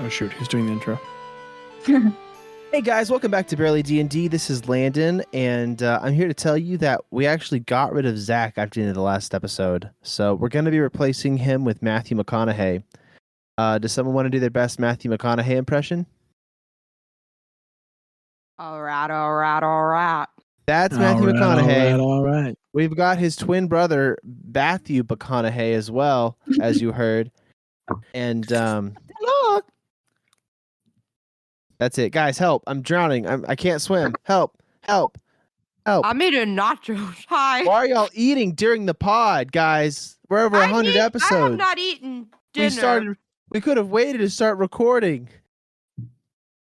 Oh shoot, who's doing the intro? Hey guys, welcome back to Barely D&D. This is Landon, and I'm here to tell you that we actually got rid of Zach after the end of the last episode. So we're going to be replacing him with Matthew McConaughey. Does someone want to do their best Matthew McConaughey impression? All right. That's Matthew McConaughey. All right. We've got his twin brother, Matthew McConaughey, as well, as you heard. And that's it. Guys, help. I'm drowning. I can't swim. Help. I'm eating nachos. Hi. Why are y'all eating during the pod, guys? We're over 100 episodes. I have not eaten dinner. We could have waited to start recording.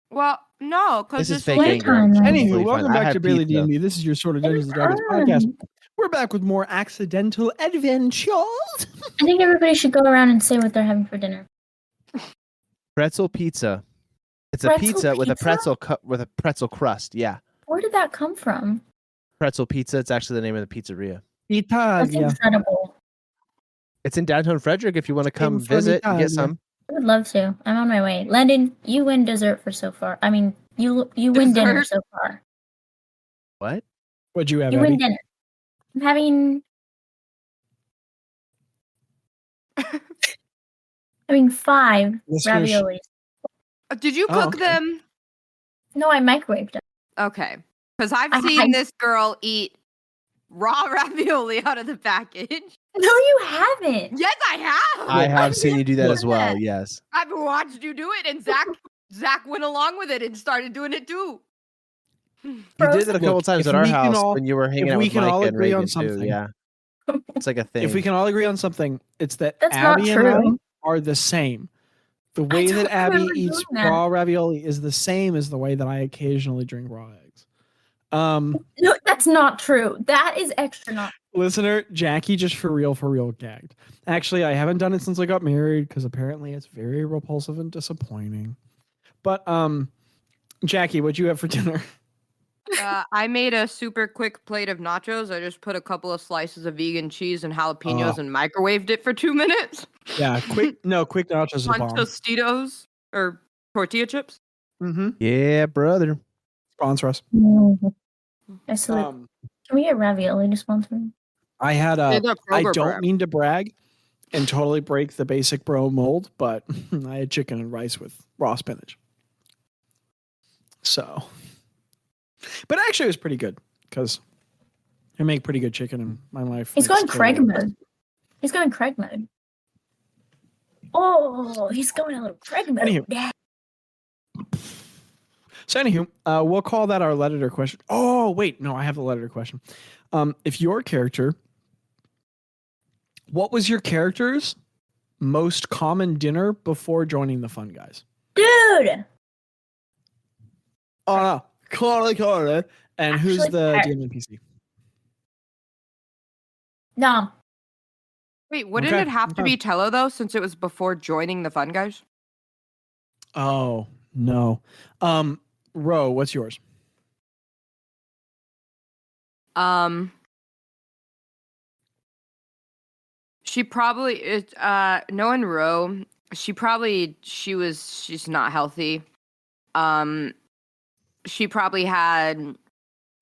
Well, no, because This is it's fake late. anger. Anywho, welcome I back had to Barely pizza. D&D. This is your Sword of Dungeons and Dragons podcast. We're back with more accidental adventures. I think everybody should go around and say what they're having for dinner. Pretzel pizza. It's a Pretzel pizza with a pizza? pretzel crust. Yeah, Where did that come from? pretzel pizza. It's actually the name of the pizzeria. That's Italia. incredible. It's in downtown Frederick. If you want to come In from visit and get Italia. some. I would love to. I'm on my way. Landon, you win dessert for so far. I mean, you win dinner Dessert? so far. What? What'd you have, You win Eddie? dinner. I'm having 5 Listeners- raviolis. Did you Oh, cook okay. them? No, I microwaved them. Okay. Because I've I- seen this girl eat raw ravioli out of the package. No, you haven't. Yes, I have. I have seen you do that done as well. that. Yes. I've watched you do it, and Zach went along with it and started doing it too. You did it a couple Look, times if at our we can house all- when you were hanging if out we with can Mike all and agree on Reagan too. something. Yeah. It's like a thing. If we can all agree on something, it's that That's not Abby and I true. are the same. The way don't that Abby remember eats doing that. raw ravioli is the same as the way that I occasionally drink raw eggs. No, that's not true. That is extra not. Listener, Jackie just for real gagged. Actually, I haven't done it since I got married because apparently it's very repulsive and disappointing. But Jackie, what'd you have for dinner? I made a super quick plate of nachos. I just put a couple of slices of vegan cheese and jalapenos Oh. and microwaved it for 2 minutes Yeah, quick nachos is a on bomb. Tostitos or tortilla chips. Mm-hmm. Yeah, brother. Sponsor us. I salute. Um, Can we get ravioli to sponsor me? I had They're a. the I Kroger don't brand. mean to brag and totally break the basic bro mold, but I had chicken and rice with raw spinach. So, but actually, it was pretty good because I make pretty good chicken in my life. He's makes going Craig total- mode. He's going Craig mode. Oh, he's going a little Craig mode. Anywho. Yeah. So, anywho, we'll call that our letter question. Oh, wait, no, I have the letter question. If your character, what was your character's most common dinner before joining the Fun Guys? Dude! Oh, no. Carly. And who's Actually, the I- DM NPC? No. Wait, wouldn't Okay, it have to okay. be Tello though, since it was before joining the Fun Guys? Oh, no. Ro, what's yours? She probably is. Knowing Ro, she's not healthy. She probably had.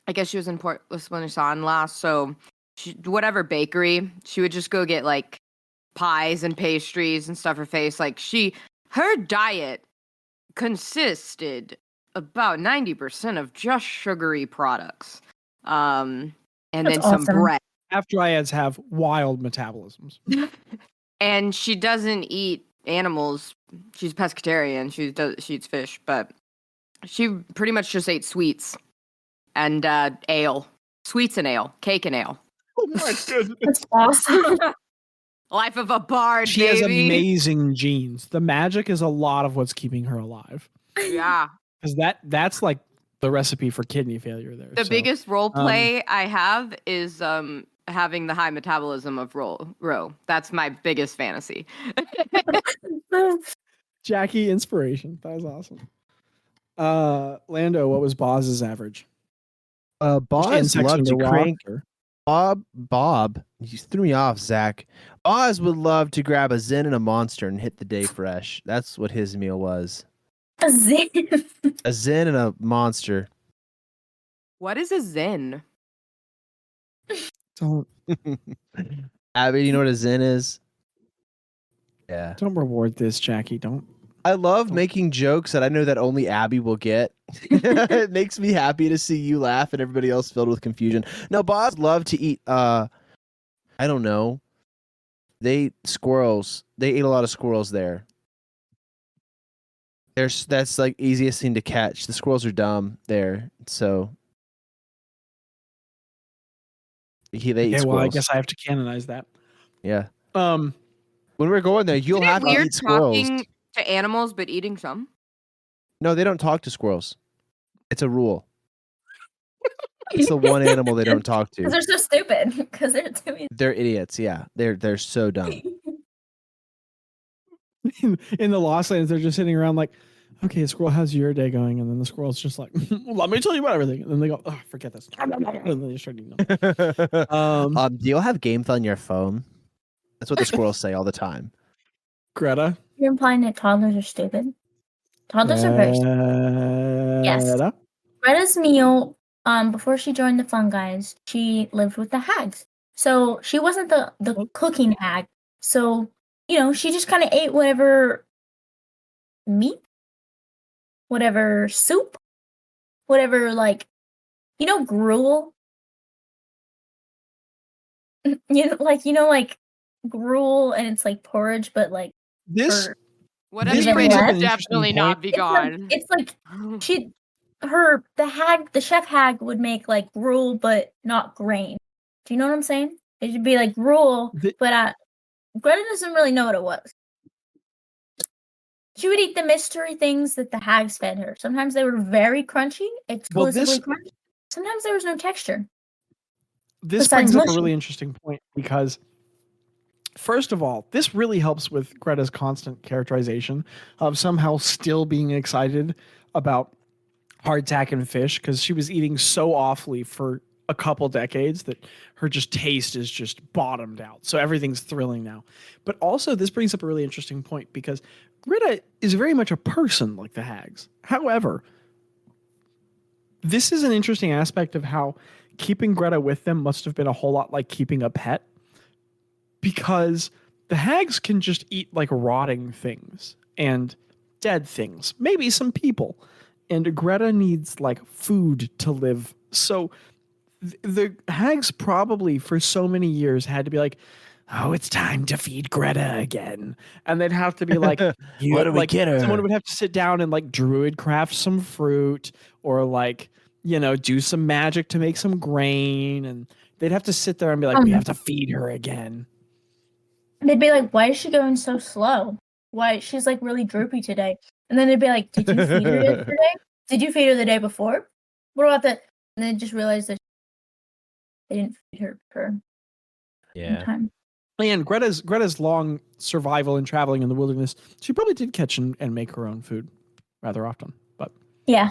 I guess she was in Port Lisbon last, so whatever bakery, she would just go get like pies and pastries and stuff her face. Like her diet consisted about 90% of just sugary products. And That's then some awesome. bread. Half-dryads have wild metabolisms. And she doesn't eat animals. She's pescatarian. She eats fish, but she pretty much just ate sweets and ale. Sweets and ale. Cake and ale. Oh my goodness. That's awesome. Life of a bard, She has baby. amazing genes. The magic is a lot of what's keeping her alive. Yeah. Because that's like the recipe for kidney failure there. The So, biggest role play I have is having the high metabolism of Ro. That's my biggest fantasy. Jackie, inspiration. That was awesome. Lando, what was Boz's average? Boz Section loved to to crank. roster. Bob, you threw me off, Zach. Oz would love to grab a Zen and a Monster and hit the day fresh. That's what his meal was. A Zen. A Zen and a Monster. What is a Zen? Don't Abby, you know what a Zen is? Yeah. don't reward this, Jackie. Don't. I love making jokes that I know that only Abby will get. It makes me happy to see you laugh and everybody else filled with confusion. No, Boz love to eat I don't know. They ate squirrels. They ate a lot of squirrels there. That's like easiest thing to catch. The squirrels are dumb there. So they eat Okay, well, squirrels. I guess I have to canonize that. Yeah. Um, When we're going there, you'll Isn't it have to weird eat squirrels. talking to animals but eating some? No, they don't talk to squirrels. It's a rule. It's the one animal they don't talk Because to. they're so stupid. Because they're doing. They're idiots. Yeah, they're so dumb. in the Lost Lands, they're just sitting around like, okay, squirrel, how's your day going? And then the squirrel's just like, well, let me tell you about everything. And then they go, oh, forget this. And then they start eating them. Do you have games on your phone? That's what the squirrels say all the time. Greta. You're implying that toddlers are stupid. Toddlers are very stupid. Yes. Greta? Greta's meal, before she joined the Fun Guys, she lived with the hags. So she wasn't the cooking hag. So, she just kind of ate whatever meat, whatever soup, whatever, gruel. Like gruel, and it's like porridge, but like This for- Whatever This you brings ate up should an definitely interesting not point. be it's like gone. the chef hag would make like gruel, but not grain. Do you know what I'm saying? It should be like gruel, but Greta doesn't really know what it was. She would eat the mystery things that the hags fed her. Sometimes they were very crunchy, exclusively crunchy. Sometimes there was no texture. This Besides brings up a mushy. really interesting point because, first of all, this really helps with Greta's constant characterization of somehow still being excited about hardtack and fish because she was eating so awfully for a couple decades that her just taste is just bottomed out. So everything's thrilling now. But also, this brings up a really interesting point because Greta is very much a person like the hags. However, this is an interesting aspect of how keeping Greta with them must have been a whole lot like keeping a pet, because the hags can just eat like rotting things and dead things, maybe some people, and Greta needs like food to live. So the hags probably for so many years had to be like, oh, it's time to feed Greta again. And they'd have to be like, What do we get her? Someone would have to sit down and like druid craft some fruit or like, do some magic to make some grain. And they'd have to sit there and be like, we have to feed her again. They'd be like, why is she going so slow? Why? She's like really droopy today. And then they'd be like, did you feed her yesterday? Did you feed her the day before? What about that? And then just realized that they didn't feed her for some time. And Greta's long survival and traveling in the wilderness, she probably did catch and make her own food rather often. But yeah.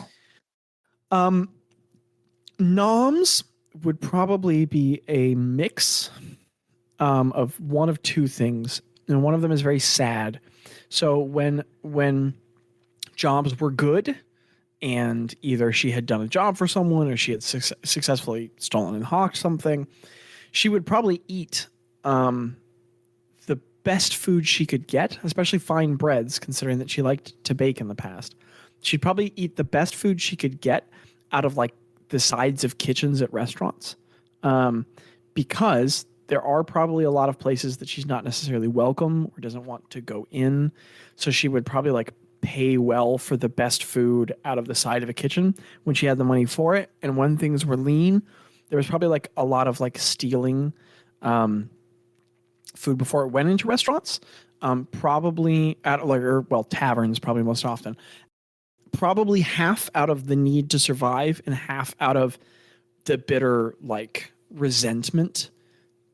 Noms would probably be a mix of one of two things, and one of them is very sad. So when jobs were good, and either she had done a job for someone or she had successfully stolen and hawked something, she would probably eat the best food she could get, especially fine breads, considering that she liked to bake in the past. She'd probably eat the best food she could get out of like the sides of kitchens at restaurants, because there are probably a lot of places that she's not necessarily welcome or doesn't want to go in. So she would probably like pay well for the best food out of the side of a kitchen when she had the money for it. And when things were lean, there was probably like a lot of like stealing food before it went into restaurants. Probably at taverns, probably most often. Probably half out of the need to survive and half out of the bitter like resentment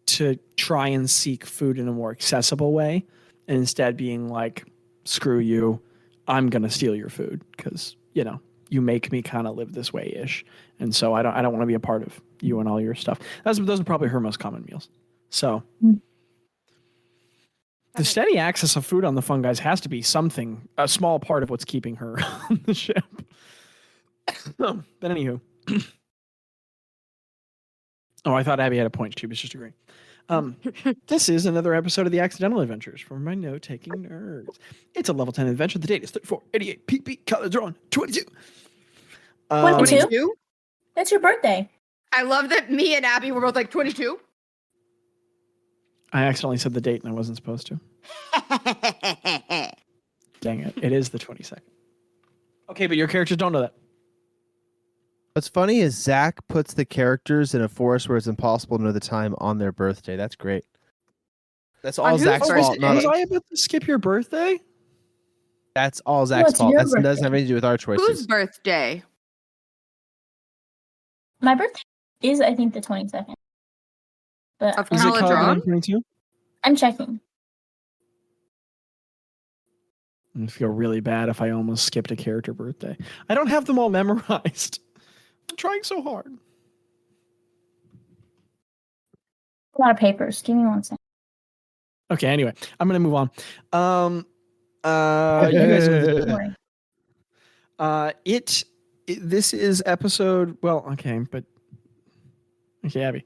to try and seek food in a more accessible way, and instead being like, screw you, I'm going to steal your food because, you make me kind of live this way ish, and so I don't want to be a part of you and all your stuff. Those are probably her most common meals. So Mm. the steady access of food on the Fungi's has to be something, a small part of what's keeping her on the ship. But anywho, oh, I thought Abby had a point. She was just agreeing. This is another episode of the Accidental Adventures from my note-taking nerds. It's a level 10 adventure. The date is 3488. PP colors are on 22. 22? 22? That's your birthday. I love that me and Abby were both like 22. I accidentally said the date and I wasn't supposed to. Dang it. It is the 22nd. Okay, but your characters don't know that. What's funny is Zach puts the characters in a forest where it's impossible to know the time on their birthday. That's great. That's all whose Zach's birthday? fault. Was Not, I about to skip your birthday? that's all Zach's it's fault. your That doesn't birthday. have anything to do with our choices. Whose birthday? My birthday is, I think, the 22nd. But Of Is it College called Ron? 22? I'm checking. I feel really bad if I almost skipped a character birthday. I don't have them all memorized. I'm trying so hard. A lot of papers. Give me one second. Okay, anyway, I'm gonna move on. You guys Don't worry. this is episode, well, okay, but okay, Abby.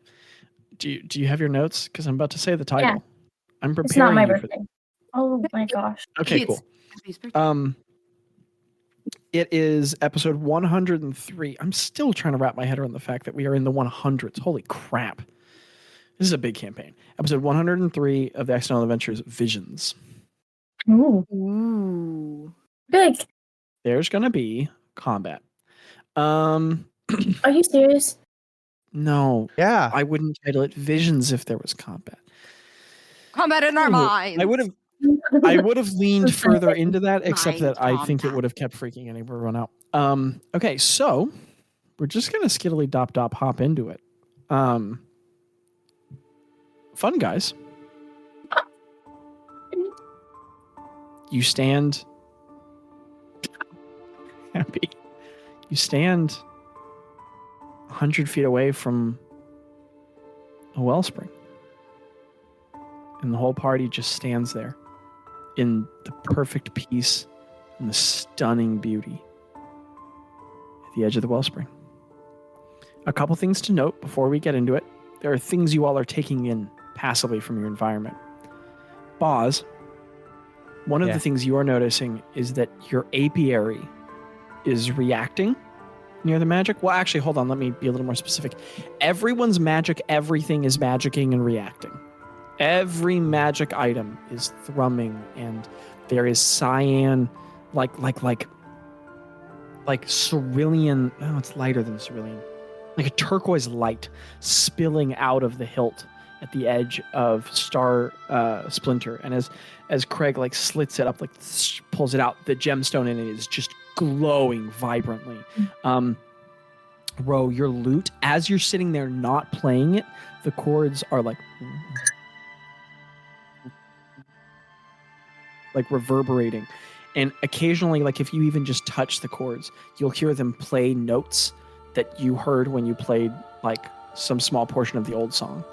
Do you have your notes? Because I'm about to say the title. Yeah. I'm preparing It's not my you for birthday. Oh my gosh. Okay, It's cool. Abby's birthday. It is episode 103. I'm still trying to wrap my head around the fact that we are in the 100s. Holy crap. This is a big campaign. Episode 103 of the Accidental Adventures Visions. Ooh. Ooh. Big. There's going to be combat. Are you serious? No, Yeah. I wouldn't title it Visions if there was combat. Combat in our minds. I would have leaned further into that, except Mind that I think it combat. would have kept freaking everyone out. Okay, so we're just gonna skiddly dop hop into it. Fun guys. You stand happy. You stand 100 feet away from a wellspring. And the whole party just stands there in the perfect peace and the stunning beauty at the edge of the wellspring. A couple things to note before we get into it. There are things you all are taking in passively from your environment. Boz, one of Yeah. the things you are noticing is that your apiary is reacting near the magic. Well, actually, hold on. Let me be a little more specific. Everyone's magic, everything is magicking and reacting. Every magic item is thrumming, and there is cyan, like cerulean. Oh, it's lighter than cerulean. Like a turquoise light spilling out of the hilt at the edge of Star Splinter. And as Craig like slits it up, like pulls it out, the gemstone in it is just glowing vibrantly. Ro, your lute, as you're sitting there not playing it, the chords are like reverberating. And occasionally, like if you even just touch the chords, you'll hear them play notes that you heard when you played like some small portion of the old song.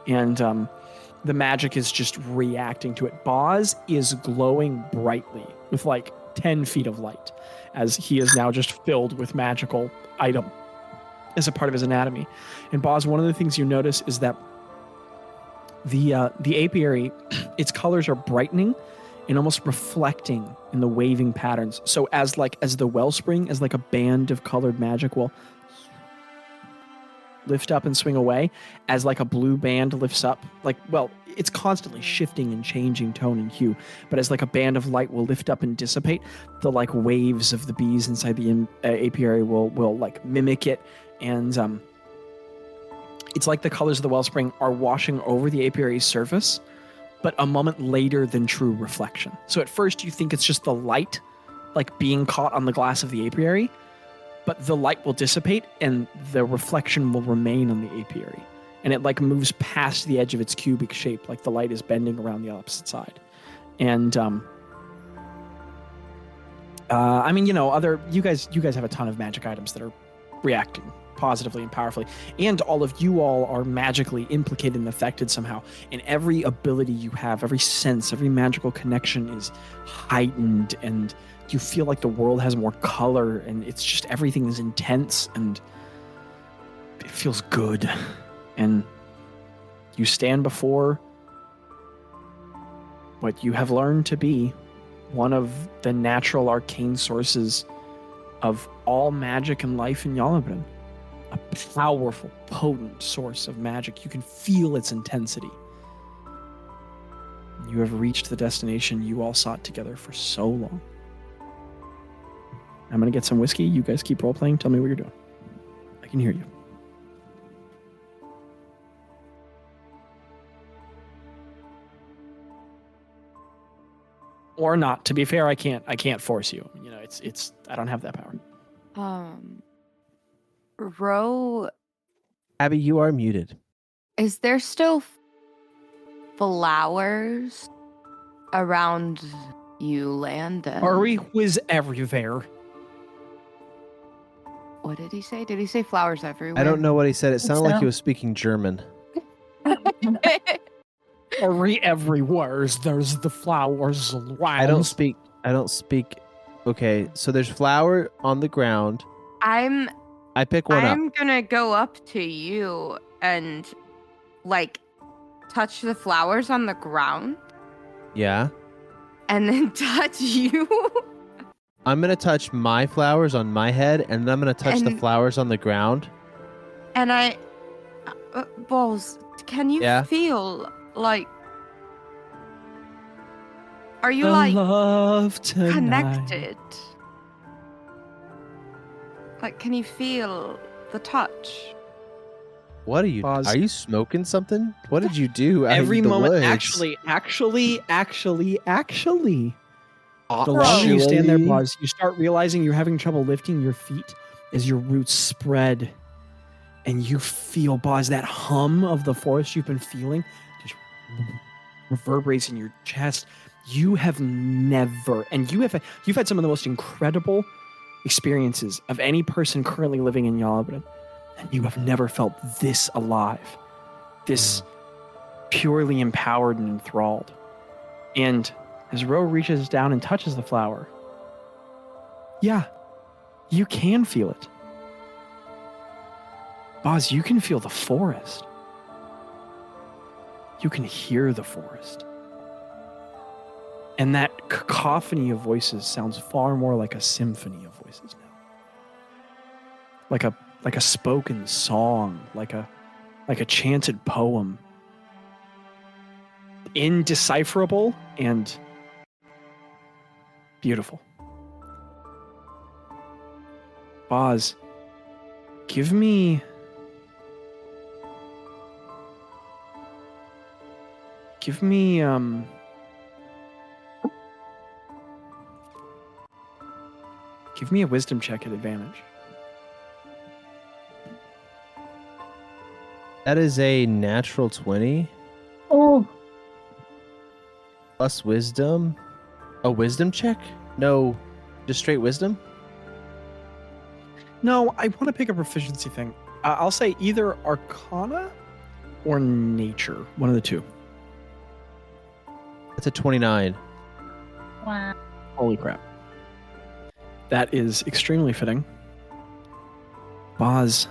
And the magic is just reacting to it. Boz is glowing brightly with like 10 feet of light, as he is now just filled with magical item as a part of his anatomy. And Boz, one of the things you notice is that the apiary, its colors are brightening and almost reflecting in the waving patterns. So as the wellspring, as like a band of colored magic will lift up and swing away, as like a blue band lifts up, it's constantly shifting and changing tone and hue, but as like a band of light will lift up and dissipate, the like waves of the bees inside the apiary will like mimic it. And it's like the colors of the wellspring are washing over the apiary's surface, but a moment later than true reflection. So at first you think it's just the light like being caught on the glass of the apiary, but the light will dissipate and the reflection will remain on the apiary. And it like moves past the edge of its cubic shape, like the light is bending around the opposite side. And I mean, you guys have a ton of magic items that are reacting positively and powerfully, and all of you all are magically implicated and affected somehow. And every ability you have, every sense, every magical connection is heightened, and you feel like the world has more color, and it's just everything is intense, and it feels good. And you stand before what you have learned to be one of the natural arcane sources of all magic and life in Yalabrin. A powerful, potent source of magic. You can feel its intensity. You have reached the destination you all sought together for so long. I'm going to get some whiskey. You guys keep role-playing. Tell me what you're doing. I can hear you. Or not. To be fair, I can't force you. It's I don't have that power. Ro, Abby, you are muted. is there still flowers around you, Landon? Ari was everywhere. What did he say? Did he say flowers everywhere? I don't know what he said. It sounded like so. he was speaking German. Ari everywhere. There's the flowers around. I don't speak. Okay, so there's flour on the ground. I pick one up. I'm gonna go up to you and like touch the flowers on the ground Yeah. and then touch you. I'm going to touch my flowers on my head, and then I'm going to touch the And- flowers on the ground. And Balls, can you Yeah? feel like, are you The like love tonight. connected? Like, can you feel the touch? What are you? Pause. Are you smoking something? What did you do? out of Every the moment, woods? actually. The longer you stand there, Actually? Buzz, you start realizing you're having trouble lifting your feet as your roots spread, and you feel, Buzz, that hum of the forest you've been feeling just reverberates in your chest. You have never, and you've had some of the most incredible experiences of any person currently living in Yalabrin, and you have never felt this alive, this purely empowered and enthralled. And as Ro reaches down and touches the flower, yeah, you can feel it. Boz, you can feel the forest. You can hear the forest. And that cacophony of voices sounds far more like a symphony of voices now. Like a spoken song, like a chanted poem. Indecipherable and beautiful. Boz, give me a wisdom check at advantage. That is a natural 20 Oh, plus wisdom. A wisdom check? No, just straight wisdom? No, I want to pick a proficiency thing. I'll say either Arcana or Nature, one of the two. That's a 29. wow. Holy crap. That is extremely fitting. Boz.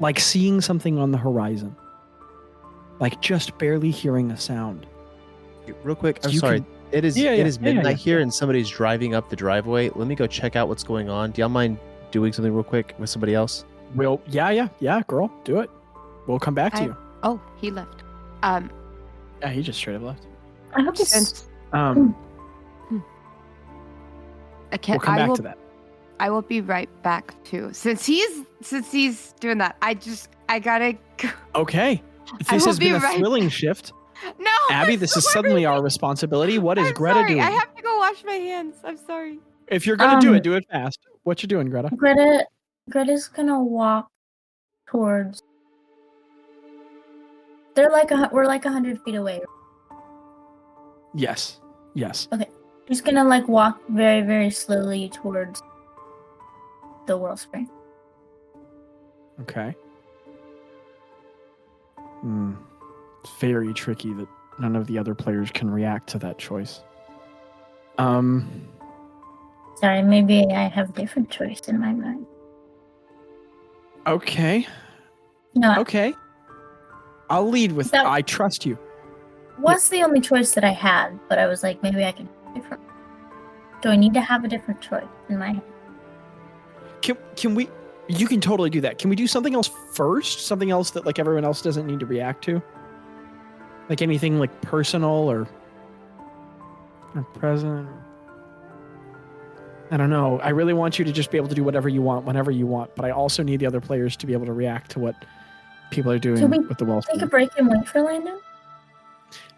Like seeing something on the horizon. Like just barely hearing a sound. Real quick, I'm You sorry. can- It is Yeah, it yeah, is yeah, midnight yeah. here, and somebody's driving up the driveway. Let me go check out what's going on. Do y'all mind doing something real quick with somebody else? Well, yeah, girl, do it. We'll come back to I- you. Oh, he left. Yeah, he just straight up left. I hope it's Since Um, I can't, we'll come I back will. to that. I will be right back too. Since he's doing that, I gotta go. Okay. I This will has been be a right thrilling shift. No, Abby, I'm this is sorry. suddenly our responsibility. What is I'm Greta sorry. doing? I have to go wash my hands. I'm sorry. If you're gonna do it fast. What you doing, Greta? Greta's gonna walk towards. We're like 100 feet away. Yes. Yes. She's gonna like walk very, very slowly towards the wellspring. Okay. It's very tricky that none of the other players can react to that choice. Sorry, maybe I have different choice in my mind. Okay. No, Okay. I'll lead with That- I trust you. was the only choice that I had, but I was like, maybe I can have different. Do I need to have a different choice in my head? Can we? You can totally do that. Can we do something else first? Something else that like everyone else doesn't need to react to? Like anything like personal or present? I don't know. I really want you to just be able to do whatever you want whenever you want, but I also need the other players to be able to react to what people are doing Can we with the Take a wellspring. break and wait for Landon?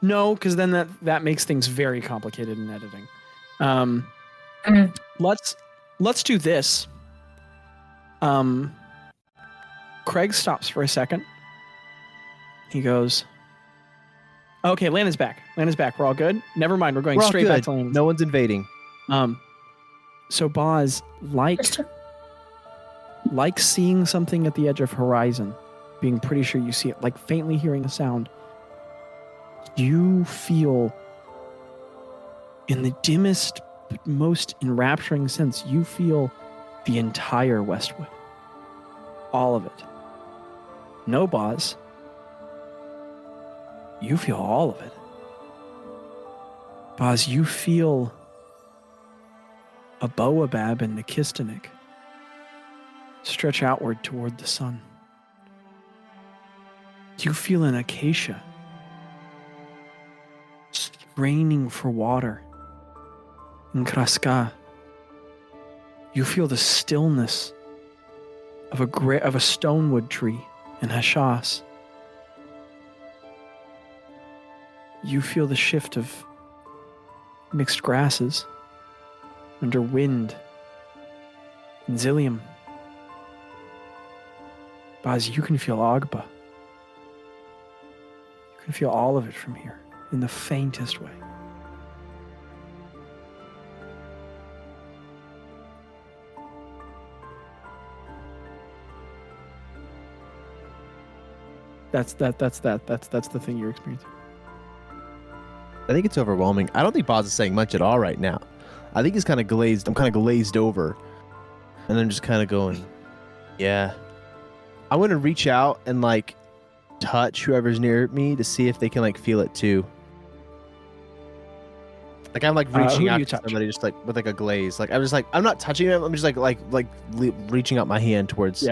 No, because then that makes things very complicated in editing. Mm. Let's do this. Craig stops for a second. He goes, "Okay, Landon's back. Landon's back. We're all good. Never mind. We're going We're all straight back good. to Landon's." No one's invading. So Boz, like seeing something at the edge of horizon, being pretty sure you see it, like faintly hearing a sound, you feel in the dimmest but most enrapturing sense, you feel the entire Westwood. All of it. No, Boz. You feel all of it. Boz, you feel a Boabab and Nikistanik stretch outward toward the sun. You feel an acacia straining for water in Kraska. You feel the stillness of a stonewood tree in Hashas. You feel the shift of mixed grasses under wind in Zillium. Baz, you can feel Agba. You can feel all of it from here in the faintest way. That's the thing you're experiencing. I think it's overwhelming. I don't think Boz is saying much at all right now. I think he's kind of glazed. I'm kind of glazed over. And I'm just kind of going, yeah. I want to reach out and like touch whoever's near me to see if they can like feel it too. Like I'm like who reaching do out you to touch? somebody just like with like a glaze. Like I'm just like, I'm not touching them. I'm just reaching out my hand towards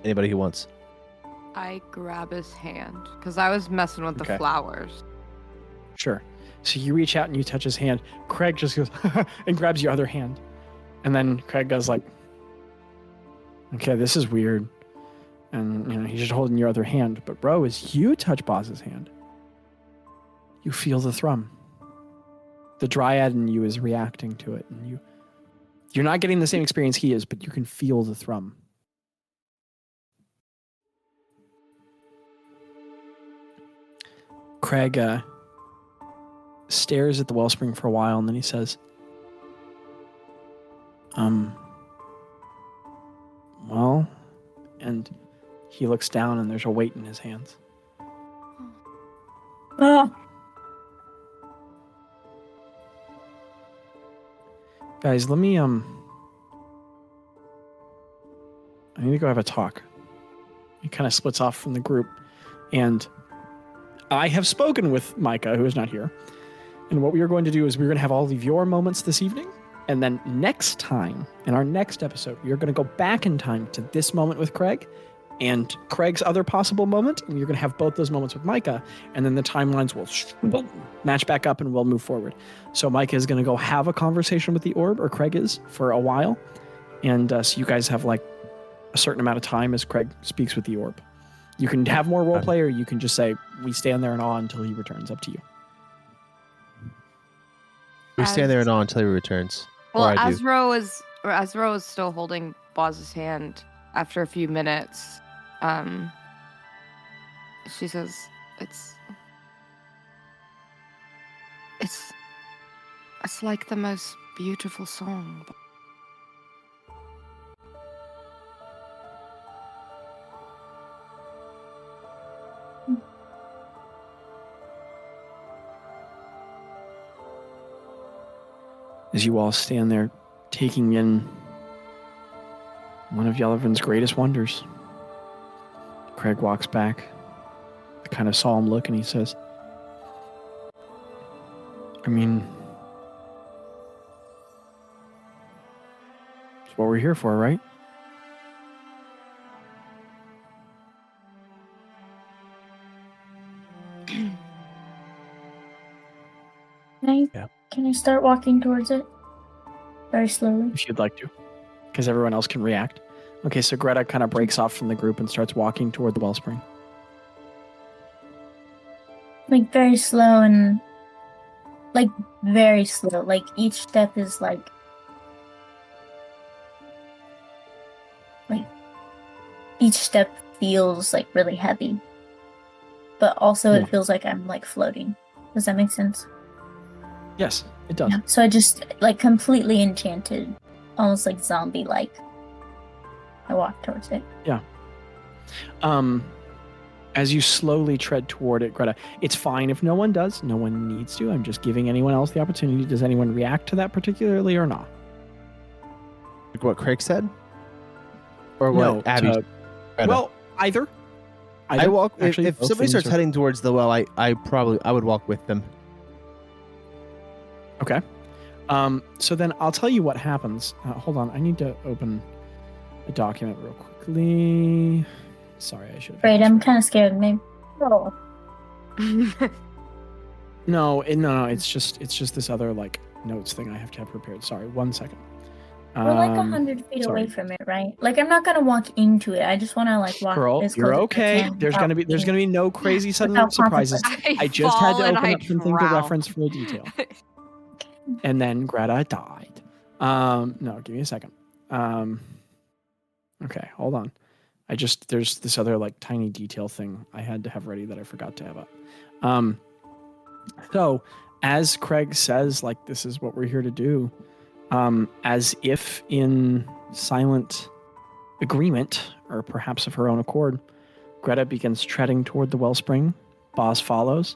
anybody who wants. I grab his hand because I was messing with the Okay. flowers. Sure. So you reach out and you touch his hand. Craig just goes and grabs your other hand. And then Craig goes like, okay, this is weird. And he's just holding your other hand. But bro, as you touch Boz's hand, you feel the thrum. The dryad in you is reacting to it. And you're not getting the same experience he is, but you can feel the thrum. Craig stares at the wellspring for a while, and then he says, well, and he looks down and there's a weight in his hands. Oh, Guys, let me, I need to go have a talk. He kind of splits off from the group, and I have spoken with Micah, who is not here. And what we are going to do is we're going to have all of your moments this evening. And then next time, in our next episode, we are going to go back in time to this moment with Craig and Craig's other possible moment. And you're going to have both those moments with Micah. And then the timelines will match back up and we'll move forward. So Micah is going to go have a conversation with the orb, or Craig is, for a while. And so you guys have like a certain amount of time as Craig speaks with the orb. You can have more role play, or you can just say, we stand there in awe until he returns. Up to you. We stand there in awe until he returns. Well, Or I do. Azro is still holding Boz's hand after a few minutes. She says, it's It's like the most beautiful song. As you all stand there taking in one of Yellowvin's greatest wonders, Craig walks back, a kind of solemn look, and he says, I mean, it's what we're here for, right? Yeah. Can I start walking towards it? Very slowly. If you'd like to, because everyone else can react. Okay, so Greta kind of breaks off from the group and starts walking toward the wellspring. Like very slow and like very slow. Like each step is like each step feels like really heavy. But also Yeah. it feels like I'm like floating. Does that make sense? Yes, it does. Yeah. So I just like completely enchanted, almost like zombie like. I walk towards it. As you slowly tread toward it, Greta, it's fine if no one does. No one needs to. I'm just giving anyone else the opportunity. Does anyone react to that particularly or not? Like what Craig said? Or what No, Abby to- Greta. Well, either. I walk Actually, if both somebody things starts are- heading towards the well, I would walk with them. Okay. So then I'll tell you what happens. Hold on. I need to open a document real quickly. Sorry, I should have. Great, I'm kind of scared. Maybe. Oh. No. It's just this other like notes thing I have to have prepared. Sorry, 1 second. We're like 100 feet sorry. away from it, right? Like I'm not gonna walk into it. I just want to like walk. Girl, as you're close as I okay. can There's without gonna be no crazy sudden without surprises. I just had to fall and open I up something to drown. reference for a detail. And then Greta died. No, give me a second. Okay, hold on. There's this other like tiny detail thing I had to have ready that I forgot to have up. So as Craig says, like, this is what we're here to do, as if in silent agreement, or perhaps of her own accord, Greta begins treading toward the wellspring. Boz follows.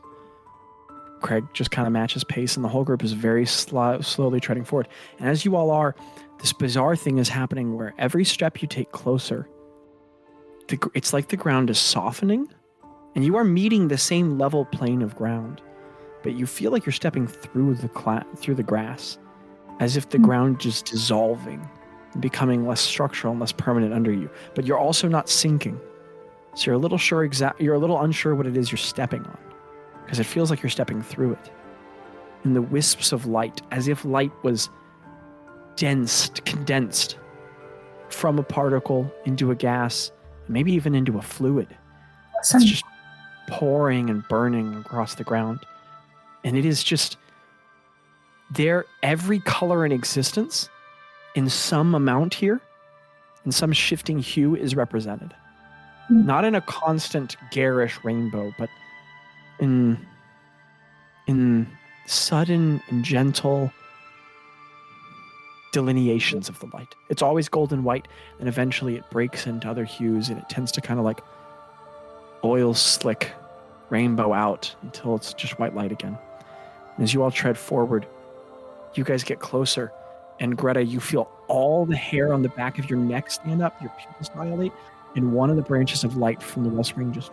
Craig just kind of matches pace, and the whole group is very slowly treading forward. And as you all are, this bizarre thing is happening where every step you take closer, it's like the ground is softening, and you are meeting the same level plane of ground, but you feel like you're stepping through the grass, as if the ground just dissolving and becoming less structural and less permanent under you. But you're also not sinking, so you're a little unsure what it is you're stepping on, because it feels like you're stepping through it. In the wisps of light, as if light was condensed from a particle into a gas, maybe even into a fluid. Awesome. It's just pouring and burning across the ground. And it is just there, every color in existence, in some amount here, in some shifting hue, is represented. Not in a constant garish rainbow, but in sudden and gentle delineations of the light. It's always golden white, and eventually it breaks into other hues, and it tends to kind of like oil slick rainbow out until it's just white light again. And as you all tread forward, you guys get closer, and Greta, you feel all the hair on the back of your neck stand up, your pupils dilate, and one of the branches of light from the wellspring just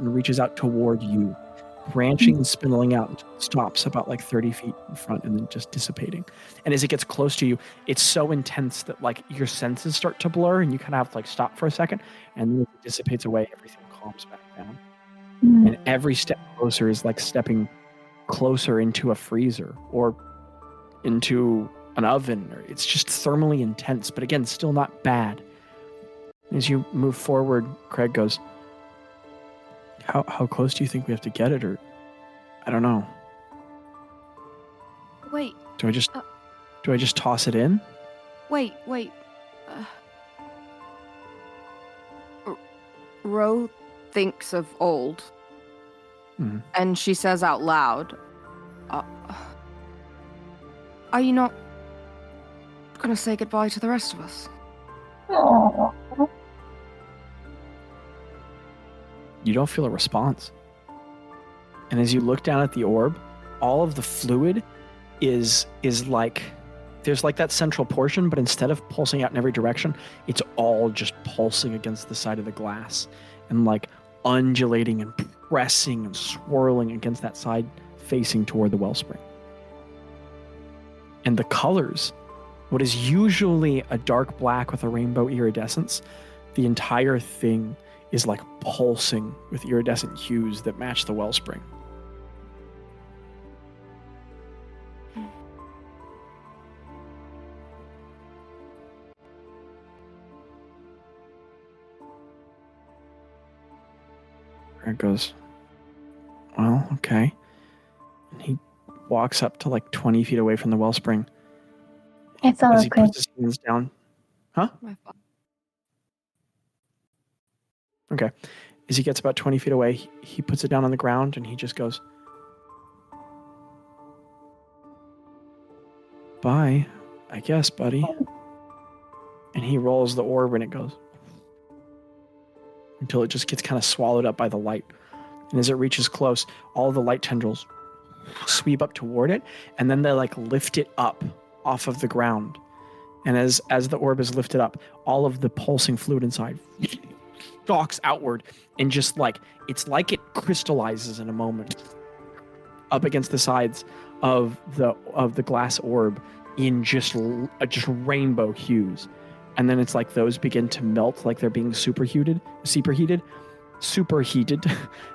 reaches out toward you, branching and spindling out until it stops about like 30 feet in front and then just dissipating. And as it gets close to you, it's so intense that like your senses start to blur, and you kind of have to like stop for a second, and then it dissipates away, everything calms back down. And every step closer is like stepping closer into a freezer or into an oven, or it's just thermally intense, but again, still not bad. As you move forward, Craig goes, How close do you think we have to get it? Or I don't know. Wait, Do I just toss it in? wait. Ro thinks of old, Mhm. and she says out loud, Are you not gonna say goodbye to the rest of us? Oh, You don't feel a response. And as you look down at the orb, all of the fluid is like, there's like that central portion, but instead of pulsing out in every direction, it's all just pulsing against the side of the glass and like undulating and pressing and swirling against that side facing toward the wellspring. And the colors, what is usually a dark black with a rainbow iridescence, the entire thing is like pulsing with iridescent hues that match the wellspring. Greg goes, well, okay. And he walks up to like 20 feet away from the wellspring. I follow As he Craig. puts his hands down. My fault. Okay. As he gets about 20 feet away, he puts it down on the ground and he just goes, bye, I guess, buddy. And he rolls the orb and it goes until it just gets kind of swallowed up by the light. And as it reaches close, all of the light tendrils sweep up toward it, and then they like lift it up off of the ground. And as the orb is lifted up, all of the pulsing fluid inside stalks outward, and just like it's like it crystallizes in a moment up against the sides of the glass orb in just rainbow hues. And then it's like those begin to melt like they're being superheated,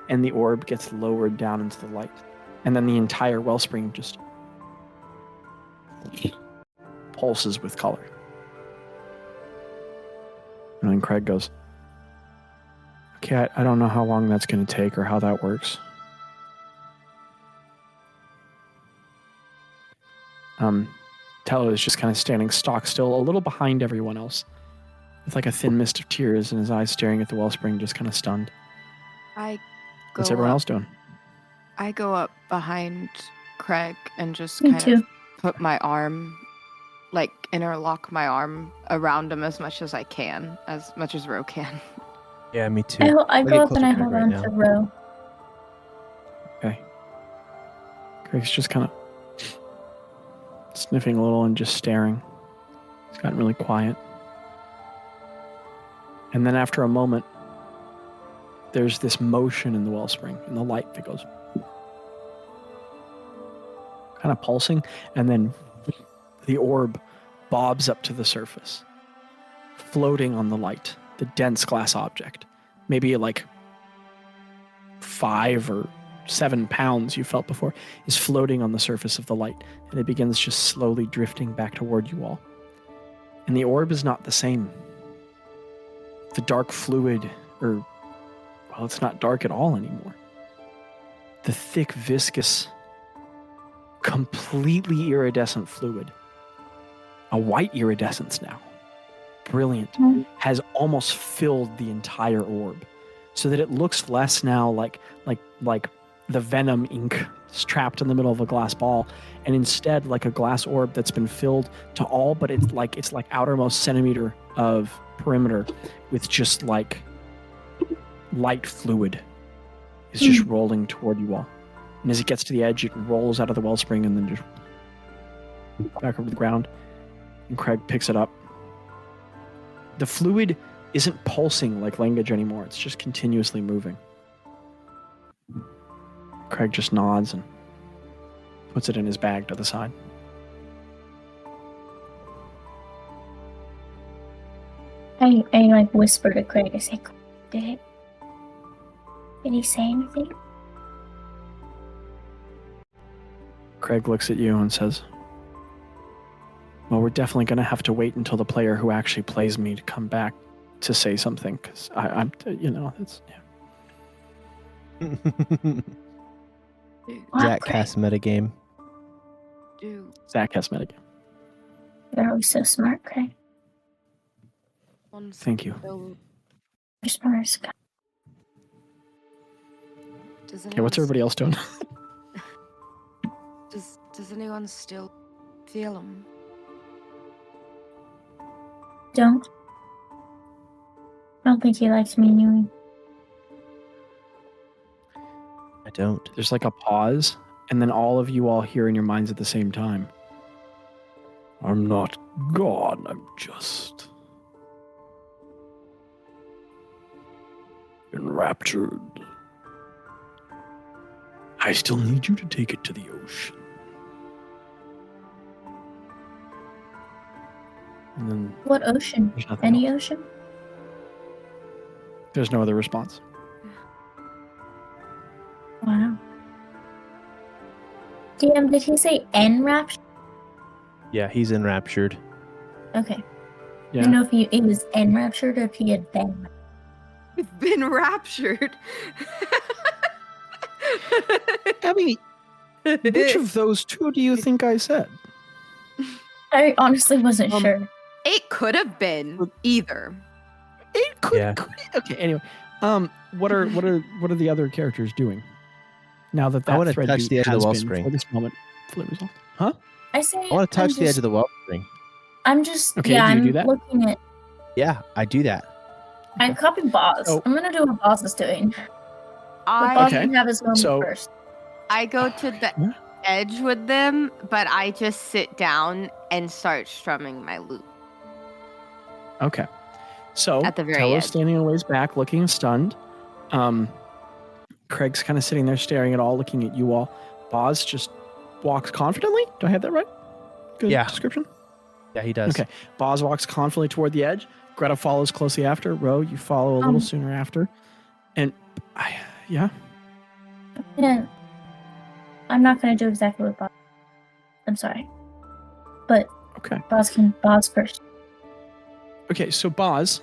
and the orb gets lowered down into the light. And then the entire wellspring just pulses with color. And then Craig goes, okay, I don't know how long that's going to take or how that works. Tello is just kind of standing stock still, a little behind everyone else, with like a thin mist of tears in his eyes, staring at the wellspring, just kind of stunned. What's everyone else doing? I go up behind Craig and just Me kind too. of put my arm, like interlock my arm around him as much as I can, as much as Ro can. Yeah, me too. I I'll go get up closer and I to Craig hold right on now. to Ro. Okay. Craig's just kind of sniffing a little and just staring. It's gotten really quiet. And then after a moment, there's this motion in the wellspring, in the light that goes kind of pulsing, and then the orb bobs up to the surface, floating on the light, the dense glass object. Maybe like 5 or 7 pounds you felt before is floating on the surface of the light, and it begins just slowly drifting back toward you all. And the orb is not the same. The dark fluid, well, it's not dark at all anymore. The thick, viscous, completely iridescent fluid, a white iridescence now, brilliant, has almost filled the entire orb, so that it looks less now like the venom ink trapped in the middle of a glass ball, and instead like a glass orb that's been filled to all but it's like outermost centimeter of perimeter with just like light fluid is just rolling toward you all. And as it gets to the edge, it rolls out of the wellspring and then just back over the ground. And Craig picks it up. The fluid isn't pulsing like language anymore. It's just continuously moving. Craig just nods and puts it in his bag to the side. I like whisper to Craig. I say, Did he say anything? Craig looks at you and says, well, we're definitely going to have to wait until the player who actually plays me to come back to say something, because I'm, it's, yeah. Zach Craig? cast metagame. Dude, Zach has metagame. You're always so smart, Craig. Thank you. You're smart as God. Does Okay, what's everybody else doing? Does anyone still steal them. Don't. I don't think he likes me anyway. I don't. There's like a pause, and then all of you all hear in your minds at the same time. I'm not gone, I'm just enraptured. I still need you to take it to the ocean. And then What ocean? there's nothing Any else. ocean? There's no other response. Wow. DM, did he say enraptured? Yeah, he's enraptured. Okay. I Yeah. didn't know if he was enraptured or if he had been. We've been raptured. I mean, which of those two do you think I said? I honestly wasn't sure. It could have been either. It could. Yeah. Okay. Anyway, what are the other characters doing now that I wanna that thread touch beat the edge of the has been wellspring. for this moment fully resolved? Huh? I say I want to touch I'm the edge just- of the wellspring. I'm just Okay, yeah. do you I'm do that? looking at. Yeah, I do that. I copied Boz. Oh. I'm gonna do what Boz is doing. But I Boz Okay, can have his moment so- first. I go to the Yeah. edge with them, but I just sit down and start strumming my lute. Okay. So At the very Tello's edge. standing a ways back, looking stunned. Craig's kind of sitting there staring at all, looking at you all. Boz just walks confidently. Do I have that right? Good Yeah. description. Yeah, he does. Okay. Boz walks confidently toward the edge. Greta follows closely after. Ro, you follow a little sooner after. And yeah. I'm not gonna do exactly what Boz. I'm sorry, but Okay. Boz first. Okay, so Boz,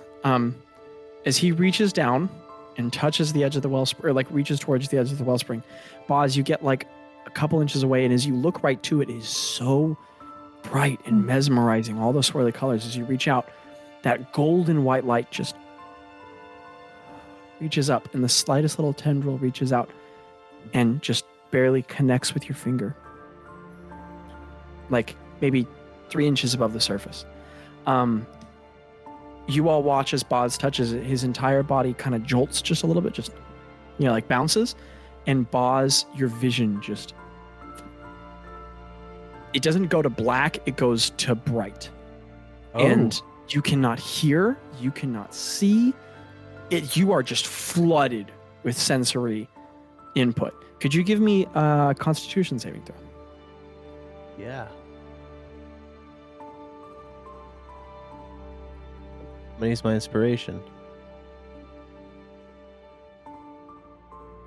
as he reaches down and touches the edge of the wellspring, or like reaches towards the edge of the wellspring, Boz, you get like a couple inches away, and as you look right to it, it is so bright and mesmerizing, all those swirly colors. As you reach out, that golden white light just reaches up, and the slightest little tendril reaches out and just barely connects with your finger. Like maybe 3 inches above the surface. You all watch as Boz touches it. His entire body kind of jolts just a little bit, just, like bounces. And Boz, your vision just, it doesn't go to black, it goes to bright. Oh. And you cannot hear, you cannot see. You are just flooded with sensory input. Could you give me a Constitution saving throw? Yeah. I'm gonna use my inspiration.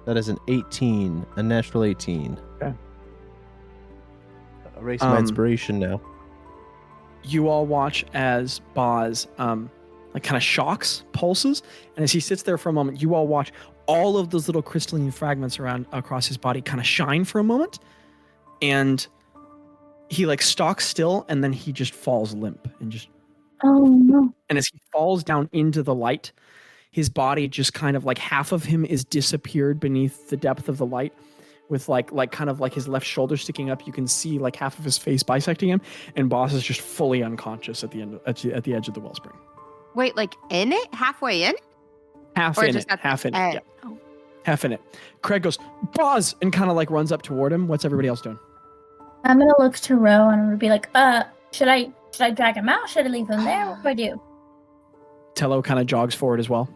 That is an 18, a natural 18. Okay. Erase my Um, inspiration now. You all watch as Boz like kind of shocks, pulses, and as he sits there for a moment, you all watch all of those little crystalline fragments around across his body kind of shine for a moment, and he like stalks still, and then he just falls limp and just. Oh no! And as he falls down into the light, his body just kind of like half of him is disappeared beneath the depth of the light, with like kind of like his left shoulder sticking up. You can see like half of his face bisecting him, and Boz is just fully unconscious at the end at the edge of the wellspring. Wait, like in it? Halfway in? Half Or in just it, at the half in it, edge? yeah, Oh. half in it. Craig goes, Boz, and kind of like runs up toward him. What's everybody else doing? I'm gonna look to Ro and I'm gonna be like, should I drag him out? Should I leave him there? What do I do? Tello kind of jogs forward as well.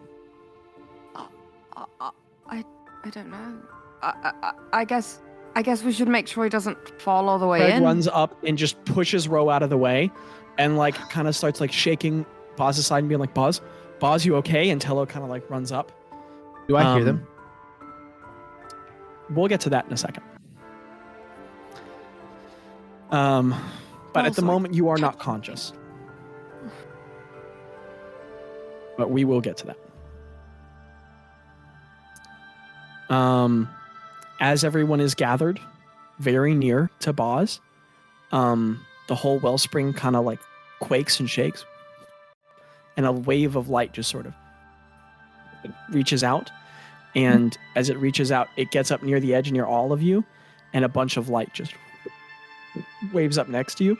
I don't know. I guess we should make sure he doesn't fall all the way Craig in. runs up and just pushes Ro out of the way, and like kind of starts like shaking Boz's side and being like, Boz, you okay? And Tello kind of like runs up. Do I hear them? We'll get to that in a second. But at the sorry. moment, you are not conscious. But we will get to that. As everyone is gathered very near to Boz, the whole wellspring kind of like quakes and shakes, and a wave of light just sort of reaches out. And as it reaches out, it gets up near the edge near all of you, and a bunch of light just waves up next to you,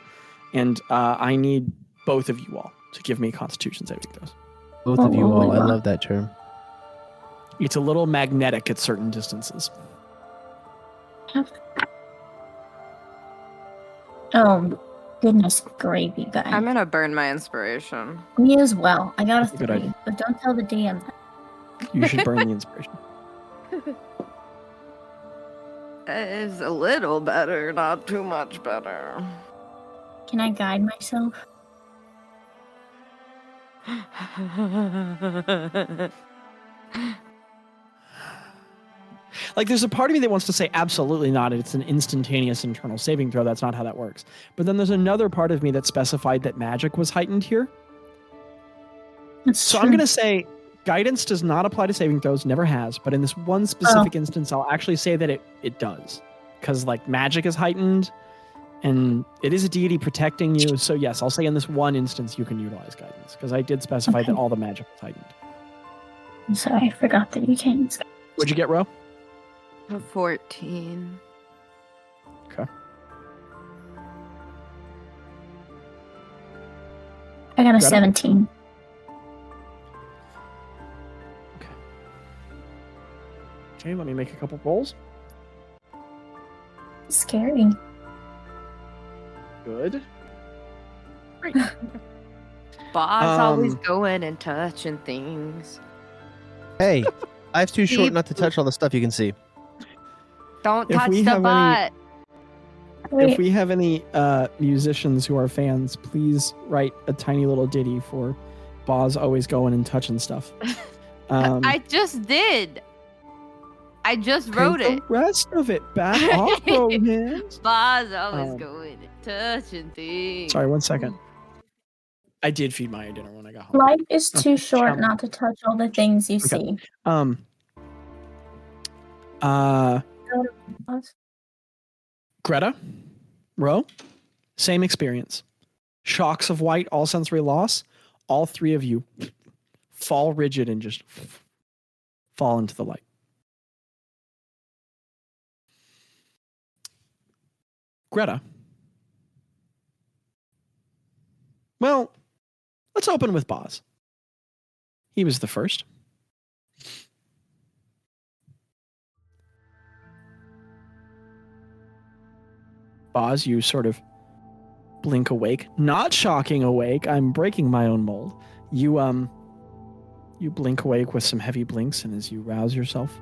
and I need both of you all to give me Constitution saving throws. Both of you Oh, all. I yeah. love that term. It's a little magnetic at certain distances. Oh, goodness gravy, guys. I'm gonna burn my inspiration. Me as well. I got a That's a good 3, idea. but don't tell the DM that. You should burn the inspiration. It is a little better, not too much better. Can I guide myself? Like, there's a part of me that wants to say absolutely not. It's an instantaneous internal saving throw. That's not how that works. But then there's another part of me that specified that magic was heightened here. That's So true. I'm going to say guidance does not apply to saving throws, never has. But in this one specific instance, I'll actually say that it does. Because, like, magic is heightened, and it is a deity protecting you. So, yes, I'll say in this one instance, you can utilize guidance. Because I did specify that Okay. all the magic was heightened. I'm sorry, I forgot that you can't. What'd you get, Ro? A 14. I got a Greta? 17. Okay, let me make a couple rolls. Scary. Good. Boss always Um, going and touching things. Hey, life's too short Keep- not to touch all the stuff you can see. Don't If touch we the have any- butt. If Wait, we have any musicians who are fans, please write a tiny little ditty for Boz always going and touching stuff. I just did. I just wrote paint it. the rest of it back off, bro hands. Boss always Um, going and touching things. Sorry, 1 second. I did feed Maya dinner when I got home. life is Okay, too short chum. not to touch all the things you Okay. see. Um. Uh. Greta, Ro, same experience. Shocks of white, all sensory loss. All three of you fall rigid and just fall into the light. Greta. Well, let's open with Boz. He was the first. Boz, you sort of blink awake. Not shocking awake. I'm breaking my own mold. You blink awake with some heavy blinks, and as you rouse yourself,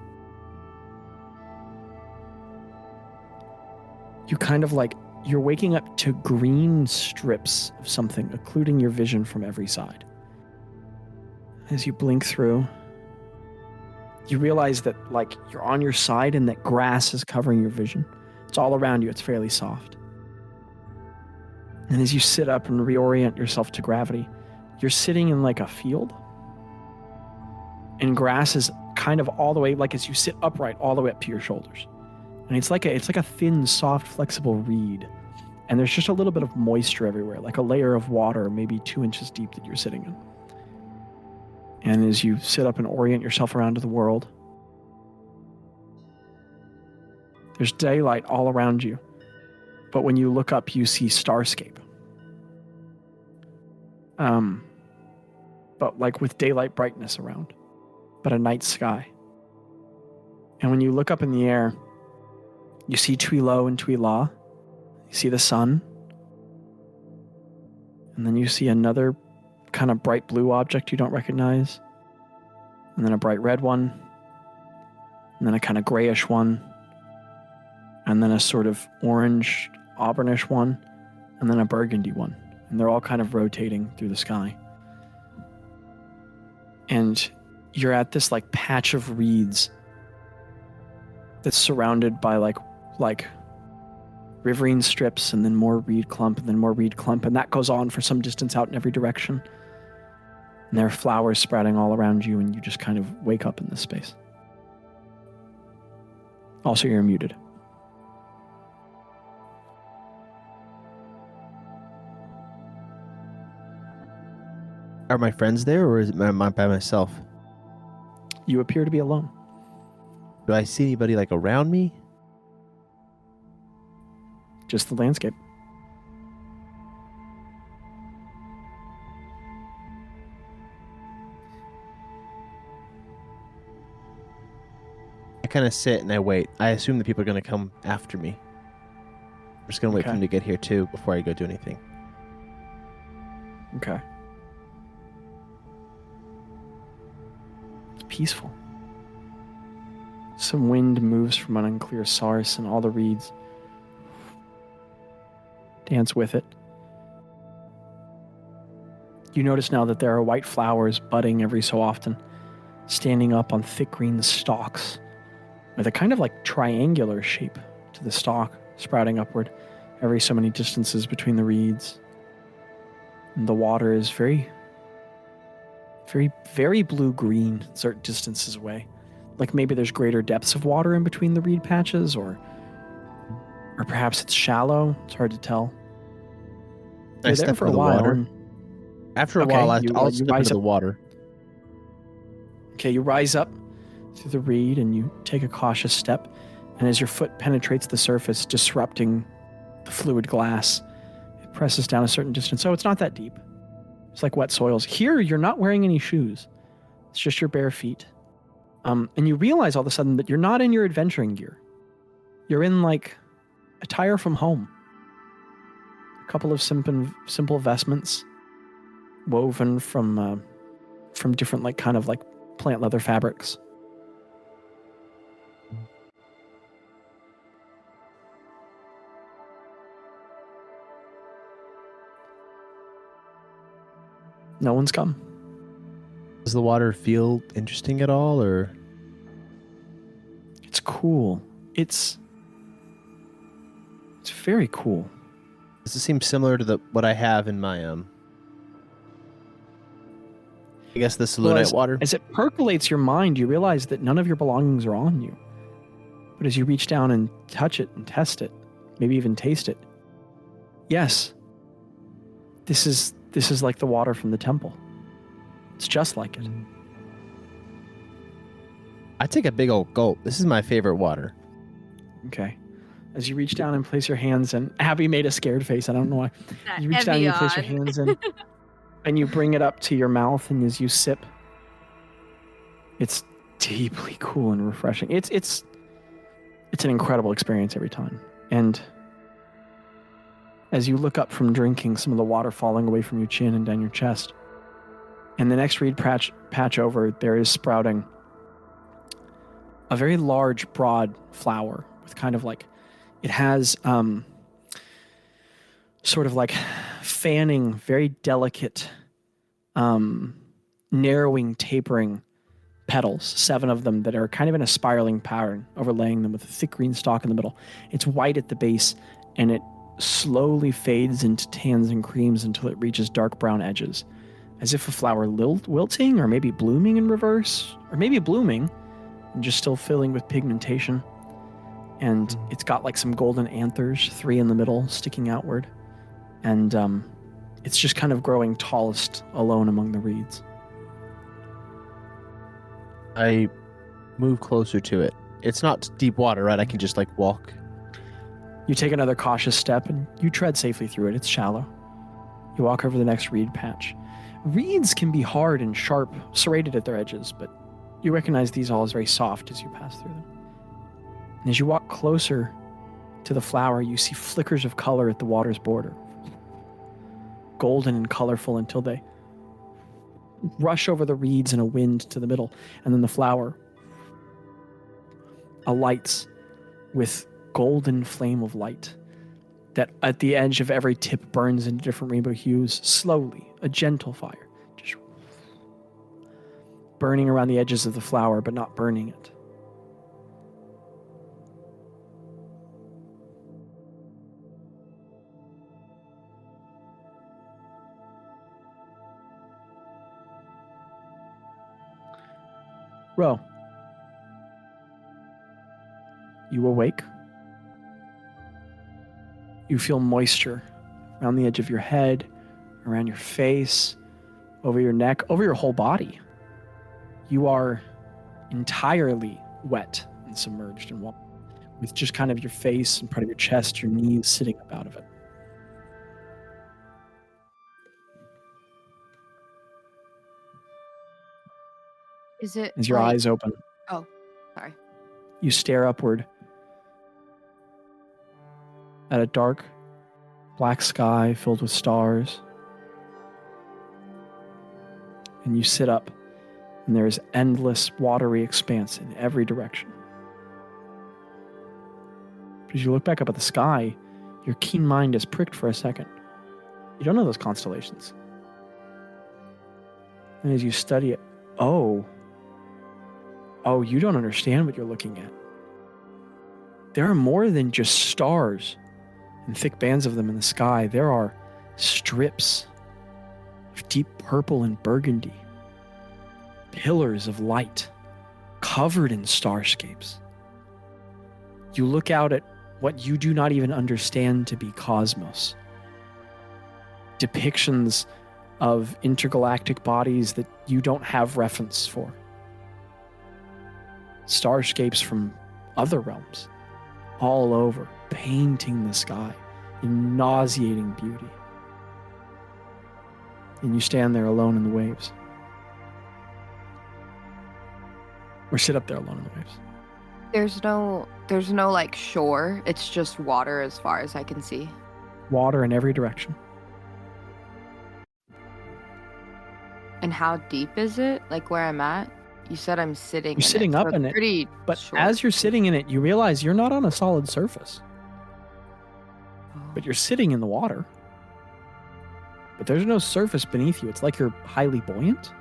you kind of like you're waking up to green strips of something occluding your vision from every side. As you blink through, you realize that like you're on your side and that grass is covering your vision. It's all around you. It's fairly soft. And as you sit up and reorient yourself to gravity, you're sitting in like a field. And grass is kind of all the way, like as you sit upright, all the way up to your shoulders. And it's like a thin, soft, flexible reed. And there's just a little bit of moisture everywhere, like a layer of water, maybe 2 inches deep that you're sitting in. And as you sit up and orient yourself around to the world, there's daylight all around you. But when you look up, you see starscape. But like with daylight brightness around, but a night sky. And when you look up in the air, you see Tuilo and Tuila. You see the sun. And then you see another kind of bright blue object you don't recognize. And then a bright red one. And then a kind of grayish one. And then a sort of orange, auburnish one. And then a burgundy one. And they're all kind of rotating through the sky. And you're at this like patch of reeds that's surrounded by like riverine strips and then more reed clump and then more reed clump. And that goes on for some distance out in every direction. And there are flowers sprouting all around you, and you just kind of wake up in this space. Also, you're muted. Are my friends there, or am I by myself? You appear to be alone. Do I see anybody like around me? Just the landscape. kind of sit and I wait. I assume that people are going to come after me. I'm just going to wait for Okay. them to get here too before I go do anything. Okay. It's peaceful. Some wind moves from an unclear source, and all the reeds dance with it. You notice now that there are white flowers budding every so often, standing up on thick green stalks, with a kind of like triangular shape to the stalk, sprouting upward every so many distances between the reeds. And the water is very, very, very blue-green certain distances away. Like maybe there's greater depths of water in between the reed patches, or perhaps it's shallow. It's hard to tell. I You're step there for a into the while. water. And, After a Okay, while, I'll you step rise into the up. water. okay, you rise up through the reed and you take a cautious step. And as your foot penetrates the surface, disrupting the fluid glass, it presses down a certain distance. Oh, it's not that deep. It's like wet soils. Here, you're not wearing any shoes. It's just your bare feet. And you realize all of a sudden that you're not in your adventuring gear. You're in like attire from home. A couple of simple vestments woven from different like kind of like plant leather fabrics. No one's come. Does the water feel interesting at all, or It's cool. It's very cool. does it seem similar to what I have in my I guess the Well, Selûnite water? As it percolates your mind, you realize that none of your belongings are on you. But as you reach down and touch it and test it, maybe even taste it, yes, this is like the water from the temple. It's just like it. I take a big old gulp. This is my favorite water. Okay. As you reach down and place your hands in, Abby made a scared face. I don't know why. That You reach down and you place your Evian. hands in, and you bring it up to your mouth, and as you sip, it's deeply cool and refreshing. It's an incredible experience every time. And as you look up from drinking, some of the water falling away from your chin and down your chest, and the next reed patch over, there is sprouting a very large, broad flower with kind of like, it has sort of like fanning, very delicate, narrowing, tapering petals, 7 of them that are kind of in a spiraling pattern, overlaying them with a thick green stalk in the middle. It's white at the base, and it slowly fades into tans and creams until it reaches dark brown edges, as if a flower wilting, or maybe blooming in reverse, or maybe blooming and just still filling with pigmentation. And it's got like some golden anthers, 3 in the middle, sticking outward. And it's just kind of growing tallest alone among the reeds. I move closer to it. It's not deep water, right? I can just like walk. You take another cautious step and you tread safely through it. It's shallow. You walk over the next reed patch. Reeds can be hard and sharp, serrated at their edges, but you recognize these all as very soft as you pass through them. And as you walk closer to the flower, you see flickers of color at the water's border. Golden and colorful until they rush over the reeds in a wind to the middle, and then the flower alights with golden flame of light that at the edge of every tip burns into different rainbow hues, slowly, a gentle fire, just burning around the edges of the flower, but not burning it. Ro, you awake. You feel moisture around the edge of your head, around your face, over your neck, over your whole body. You are entirely wet and submerged in water, with just kind of your face and part of your chest, your knees sitting up out of it. Is it As your like, eyes open, Oh, sorry. You stare upward at a dark, black sky filled with stars. And you sit up, and there is endless watery expanse in every direction. But as you look back up at the sky, your keen mind is pricked for a second. You don't know those constellations. And as you study it, oh, you don't understand what you're looking at. There are more than just stars and thick bands of them in the sky. There are strips of deep purple and burgundy, pillars of light covered in starscapes. You look out at what you do not even understand to be cosmos. Depictions of intergalactic bodies that you don't have reference for. Starscapes from other realms, all over, painting the sky in nauseating beauty. And you stand there alone in the waves. Or sit up there alone in the waves. There's no like shore. It's just water as far as I can see. Water in every direction. And how deep is it? Like where I'm at? You said I'm sitting. You're sitting up in it, pretty but short. as you're sitting in it, you realize you're not on a solid surface. But you're sitting in the water. But there's no surface beneath you. It's like you're highly buoyant.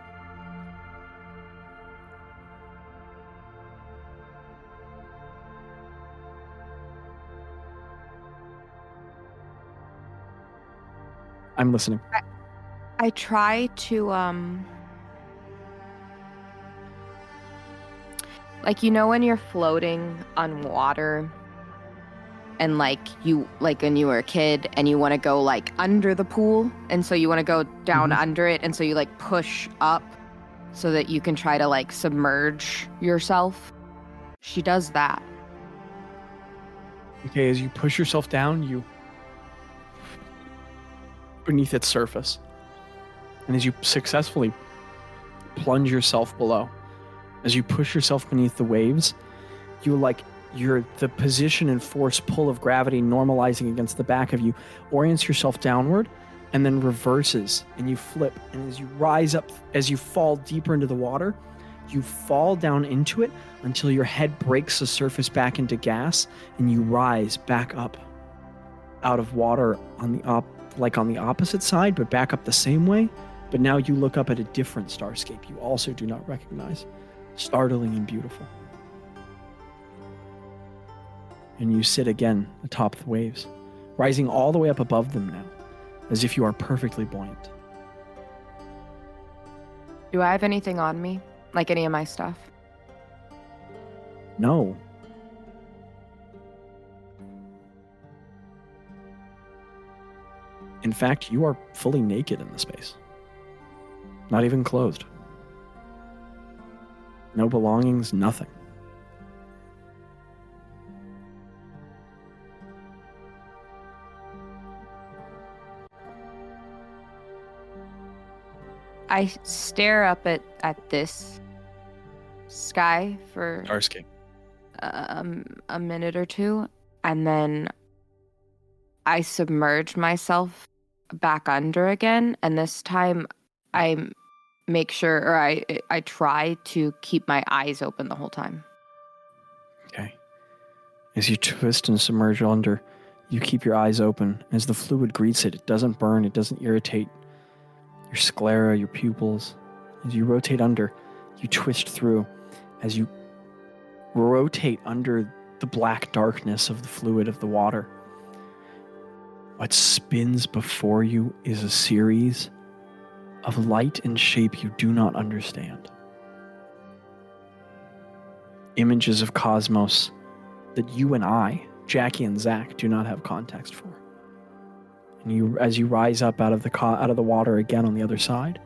I'm listening. I try to like when you're floating on water and like when you were a kid and you want to go like under the pool, and so you want to go down under it, and so you like push up so that you can try to like submerge yourself. She does that. Okay, as you push yourself down, you beneath its surface. And as you successfully plunge yourself below, as you push yourself beneath the waves, the position and force pull of gravity normalizing against the back of you orients yourself downward and then reverses, and you flip. And as you rise up, as you fall deeper into the water, you fall down into it until your head breaks the surface back into gas, and you rise back up out of water on the opposite side, but back up the same way. But now you look up at a different starscape you also do not recognize. Startling and beautiful. And you sit again atop the waves, rising all the way up above them now, as if you are perfectly buoyant. Do I have anything on me? Like any of my stuff? No. In fact, you are fully naked in the space. Not even clothed. No belongings, nothing. I stare up at this sky for Starscape. a minute or two, and then I submerge myself back under again, and this time I make sure, or I try to keep my eyes open the whole time. Okay. As you twist and submerge under, you keep your eyes open. As the fluid greets it, it doesn't burn, it doesn't irritate your sclera, your pupils. As you rotate under, you twist through. As you rotate under the black darkness of the fluid of the water, what spins before you is a series of light and shape you do not understand. Images of cosmos that you and I, Jackie and Zach, do not have context for. And as you rise up out of the water again on the other side,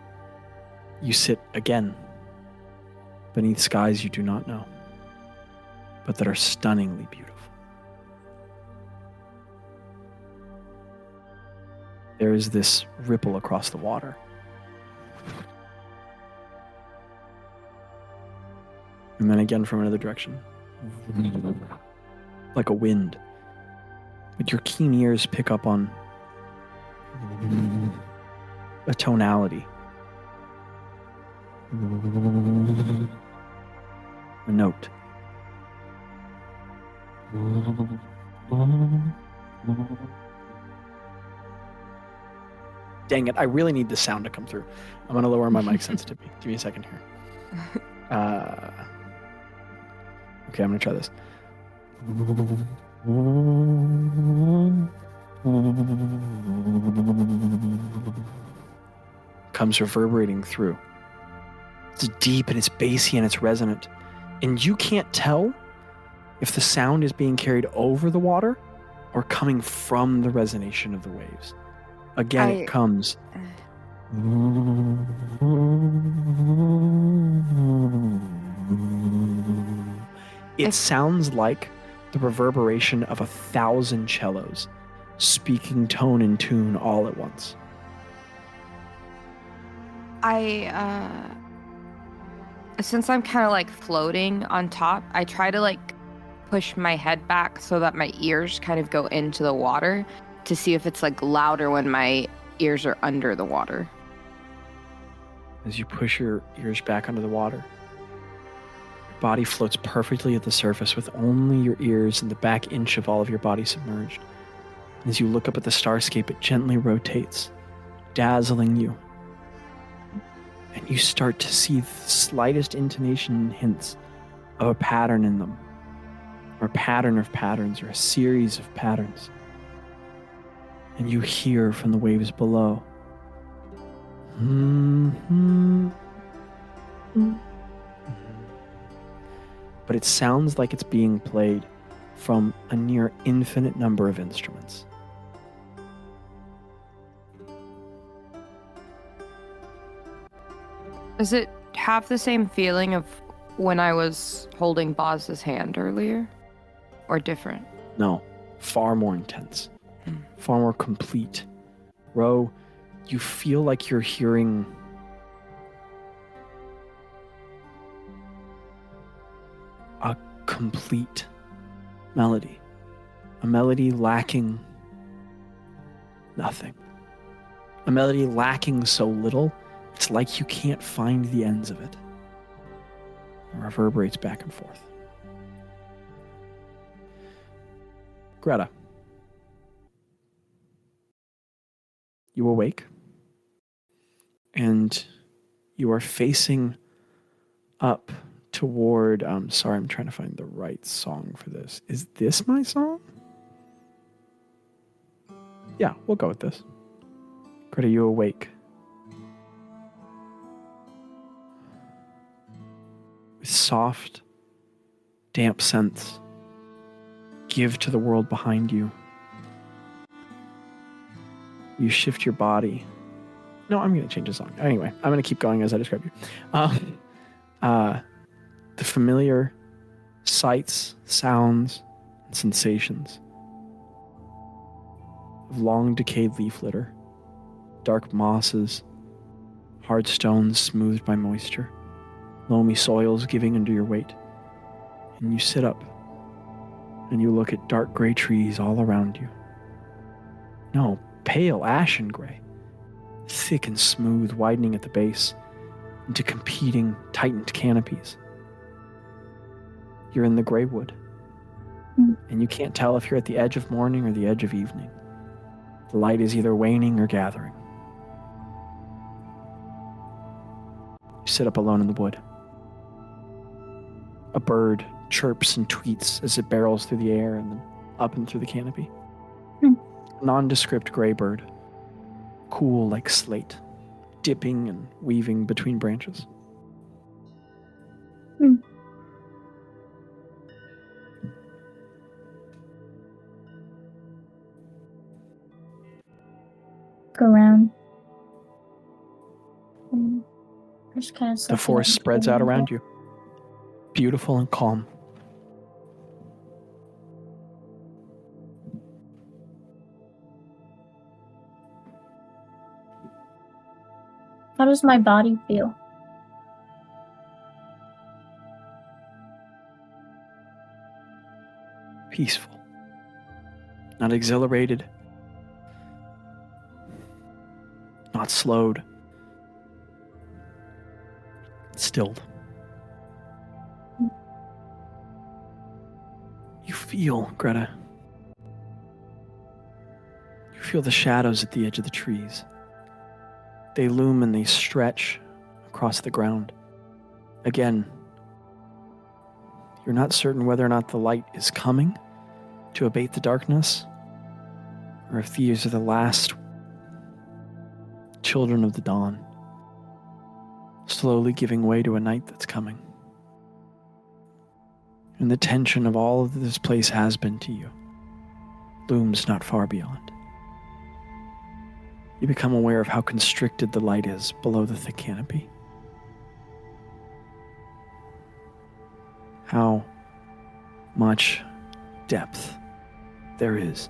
you sit again beneath skies you do not know, but that are stunningly beautiful. There is this ripple across the water. And then again from another direction. like a wind. But your keen ears pick up on a tonality. A note. Dang it, I really need this sound to come through. I'm going to lower my mic sensitivity. Give me a second here. Okay, I'm going to try this. Comes reverberating through. It's deep and it's bassy and it's resonant. And you can't tell if the sound is being carried over the water or coming from the resonation of the waves. Again, it comes. It sounds like the reverberation of 1,000 cellos speaking tone and tune all at once. Since I'm kind of like floating on top, I try to like push my head back so that my ears kind of go into the water to see if it's like louder when my ears are under the water. As you push your ears back under the water, your body floats perfectly at the surface with only your ears and the back inch of all of your body submerged. And as you look up at the starscape, it gently rotates, dazzling you. And you start to see the slightest intonation and hints of a pattern in them, or a pattern of patterns, or a series of patterns. And you hear from the waves below. But it sounds like it's being played from a near infinite number of instruments. Does it have the same feeling of when I was holding Boz's hand earlier? Or different? No, far more intense, far more complete. Ro, you feel like you're hearing a complete melody. A melody lacking nothing. A melody lacking so little, it's like you can't find the ends of it. It reverberates back and forth. Greta, you awake, and you are facing up toward, sorry, I'm trying to find the right song for this. Is this my song? Yeah, we'll go with this. Greta, you awake. With soft, damp scents give to the world behind you. You shift your body. No, I'm going to change the song. Anyway, I'm going to keep going as I describe you. The familiar sights, sounds, and sensations of long decayed leaf litter, dark mosses, hard stones smoothed by moisture, loamy soils giving under your weight. And you sit up and you look at dark gray trees all around you. No, pale ashen gray, thick and smooth, widening at the base into competing, tightened canopies. You're in the gray wood, and you can't tell if you're at the edge of morning or the edge of evening. The light is either waning or gathering. You sit up alone in the wood. A bird chirps and tweets as it barrels through the air and then up and through the canopy. Nondescript gray bird, cool like slate, dipping and weaving between branches. Go around. Just kind of The forest spreads out around you, beautiful and calm. How does my body feel? peaceful, not exhilarated, not slowed, stilled. You feel, Greta, you feel the shadows at the edge of the trees. They loom and they stretch across the ground. Again, you're not certain whether or not the light is coming to abate the darkness, or if these are the last children of the dawn, slowly giving way to a night that's coming. And the tension of all that this place has been to you looms not far beyond. You become aware of how constricted the light is below the thick canopy. How much depth there is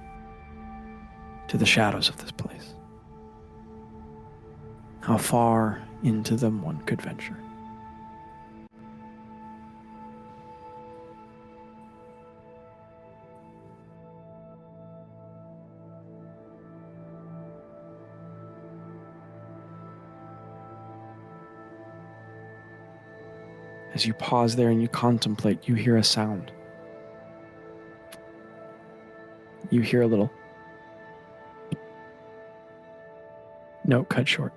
to the shadows of this place. How far into them one could venture. As you pause there and you contemplate, you hear a sound. You hear a little note cut short.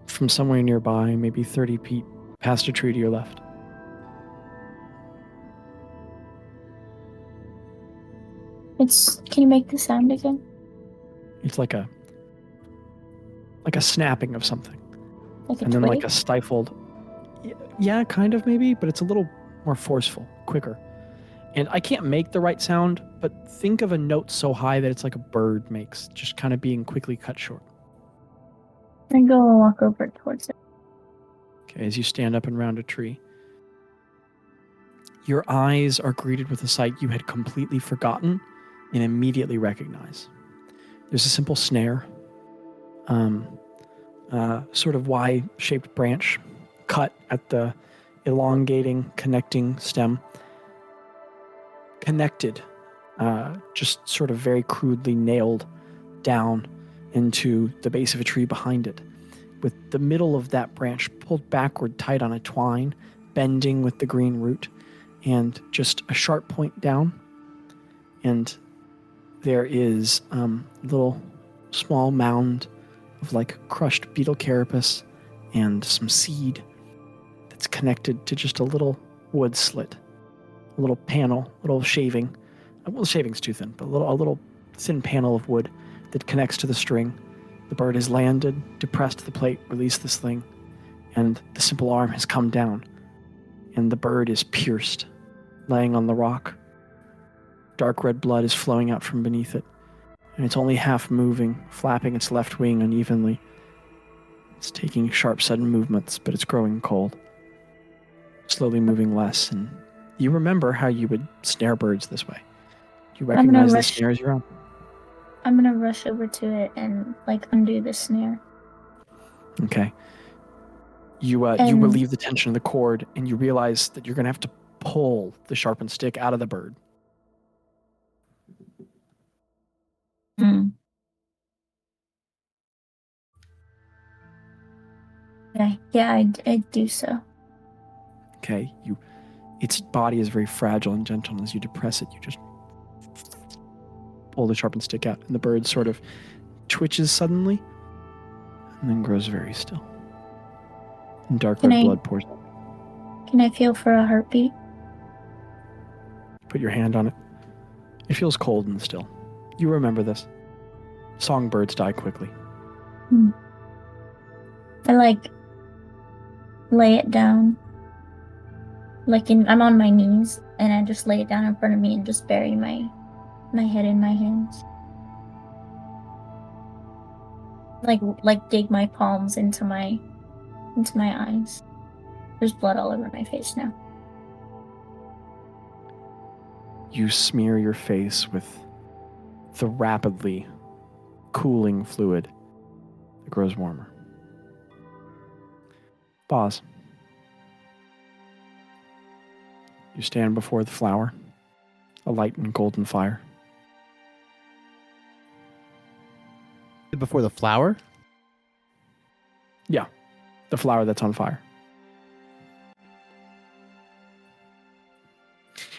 From somewhere nearby, maybe 30 feet past a tree to your left. Can you make the sound again? It's like a snapping of something. Like a And then twig? like a stifled, yeah, kind of maybe, but it's a little more forceful, quicker. And I can't make the right sound, but think of a note so high that it's like a bird makes, just kind of being quickly cut short. And go and walk over towards it. Okay, as you stand up and round a tree, your eyes are greeted with a sight you had completely forgotten and immediately recognize. There's a simple snare, sort of Y-shaped branch cut at the elongating, connecting stem, connected, just sort of very crudely nailed down into the base of a tree behind it, with the middle of that branch pulled backward tight on a twine, bending with the green root, and just a sharp point down. And there is a little small mound of like crushed beetle carapace and some seed that's connected to just a little wood slit, a little panel, a little shaving. Well, shaving's too thin, but a little thin panel of wood that connects to the string. The bird has landed, depressed the plate, released the sling, and the simple arm has come down, and the bird is pierced, laying on the rock. Dark red blood is flowing out from beneath it, and it's only half moving, flapping its left wing unevenly. It's taking sharp, sudden movements, but it's growing cold, slowly moving less, and you remember how you would snare birds this way. You recognize the snare as your own. I'm gonna rush over to it and like undo the snare. Okay. You relieve the tension of the cord, and you realize that you're gonna have to pull the sharpened stick out of the bird. Okay, yeah, I do so. Okay. Its body is very fragile and gentle, and as you depress it, you just pull the sharpened stick out, and the bird sort of twitches suddenly, and then grows very still. And dark red blood pours out. Can I feel for a heartbeat? Put your hand on it. It feels cold and still. You remember this. Songbirds die quickly. I like lay it down. I'm on my knees, and I just lay it down in front of me and just bury my head in my hands. Like dig my palms into my eyes. There's blood all over my face now. You smear your face with the rapidly cooling fluid that grows warmer. Pause. You stand before the flower, light and golden fire. Before the flower? The flower that's on fire.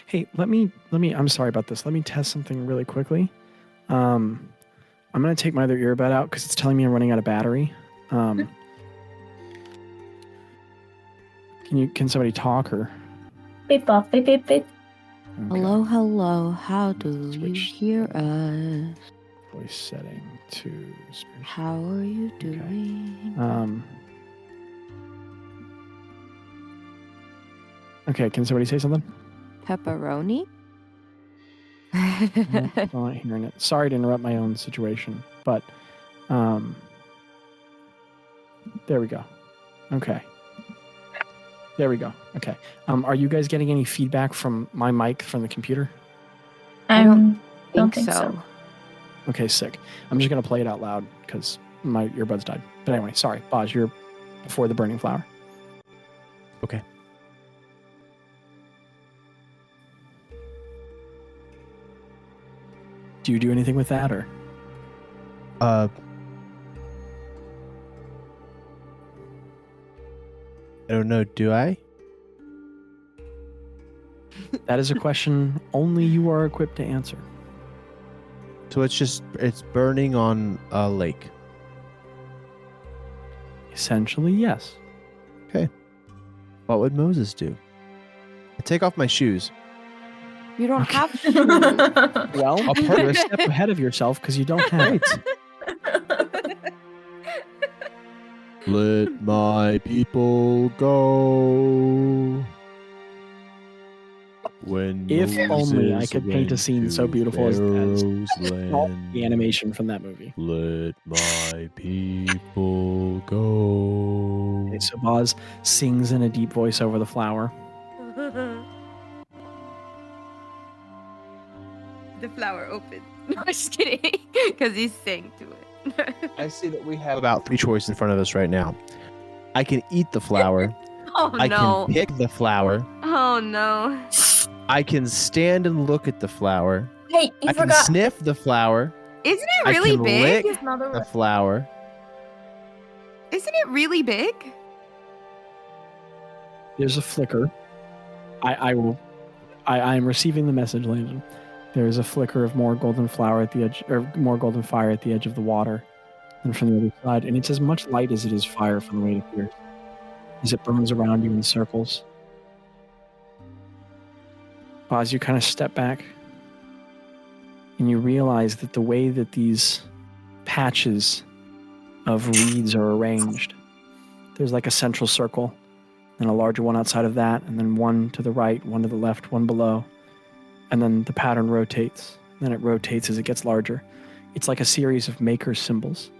Hey, let me I'm sorry about this. Let me test something really quickly. I'm going to take my other earbud out because it's telling me I'm running out of battery. Can somebody talk or? Beep off, beep beep beep. Okay. Hello. How do Switch you hear us? Voice setting to speech. How are you Okay. doing? Okay, can somebody say something? Pepperoni? No, I'm not hearing it. Sorry to interrupt my own situation, but there we go. Okay. There we go. Okay. Are you guys getting any feedback from my mic from the computer? I don't don't think so. Okay, sick. I'm just gonna play it out loud because my earbuds died. But anyway, sorry, Boz, you're before the burning flower. Okay. Do you do anything with that or? I don't know. Do I? That is a question only you are equipped to answer. So it's burning on a lake. Essentially, yes. What would Moses do? I take off my shoes. You don't Okay. have shoes. Well, I'll you're a step ahead of yourself because you don't have it. Let my people go. When If only I Moses could paint a went scene so to beautiful as Pharaoh's all land, the animation from that movie. Let my people go. Okay, so Boz sings in a deep voice over the flower. The flower opened. No, I'm just kidding. Because he sang to it. I see that we have about 3 choices in front of us right now. I can eat the flower. Oh I no. can pick the flower. Oh no. I can stand and look at the flower. Hey, you I can forgot. sniff the flower. Isn't it I really can big? lick the flower. Isn't it really big? There's a flicker. I am receiving the message, Landon. There is a flicker of more golden flower at the edge, or more golden fire at the edge of the water than from the other side, and it's as much light as it is fire from the way it appears, as it burns around you in circles. As you kind of step back, and you realize that the way that these patches of reeds are arranged, there's like a central circle, and a larger one outside of that, and then one to the right, one to the left, one below. And then the pattern rotates. Then it rotates as it gets larger. It's like a series of maker symbols,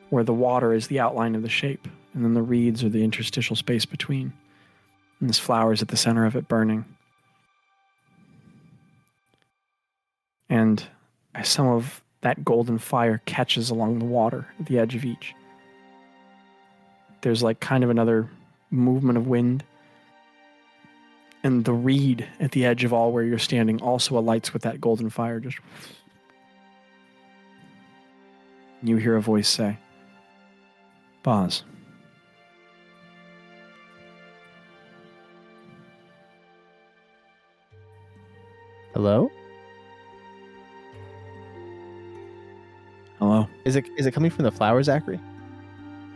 where the water is the outline of the shape, and then the reeds are the interstitial space between. And this flower is at the center of it, burning. And as some of that golden fire catches along the water at the edge of each, there's like kind of another movement of wind. And the reed at the edge of all where you're standing also alights with that golden fire. Just you hear a voice say, Boz. Hello? Hello. Is it coming from the flower, Zachary?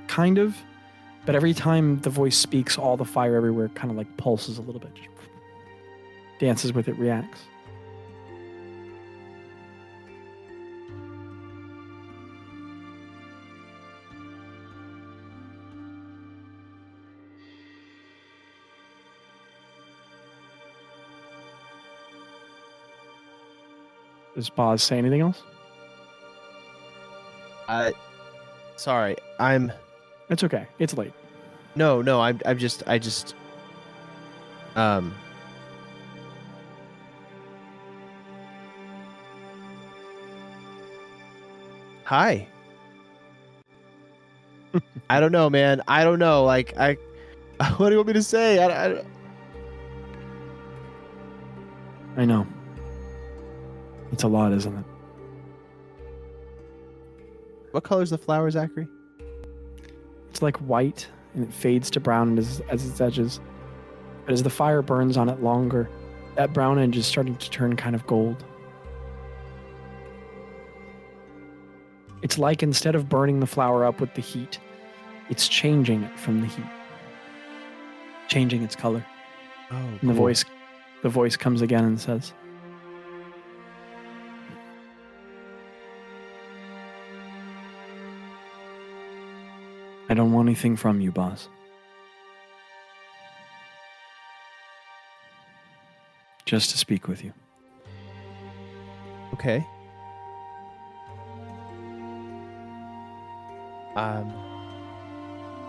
Kind of. But every time the voice speaks, all the fire everywhere kind of like pulses a little bit. Just dances with it, reacts. Does Boz say anything else? Sorry. I'm It's okay. It's late. No, I just Hi. I don't know, man. I don't know. Like what do you want me to say? I know. It's a lot, isn't it? What color's the flower, Zachary? It's like white, and it fades to brown as its edges. But as the fire burns on it longer, that brown edge is starting to turn kind of gold. It's like instead of burning the flower up with the heat, it's changing it from the heat, changing its color. Oh, And the voice comes again and says, I don't want anything from you, boss. Just to speak with you. Okay.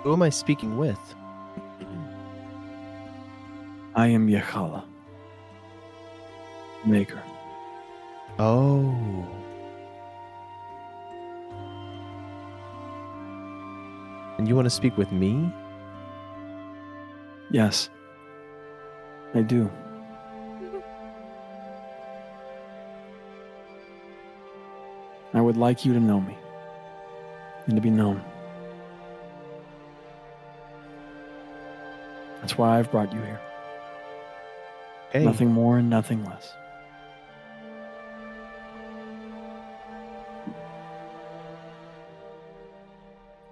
Who am I speaking with? I am Yechala, Maker. Oh. And you want to speak with me? Yes, I do. I would like you to know me and to be known. That's why I've brought you here. Hey. Nothing more and nothing less.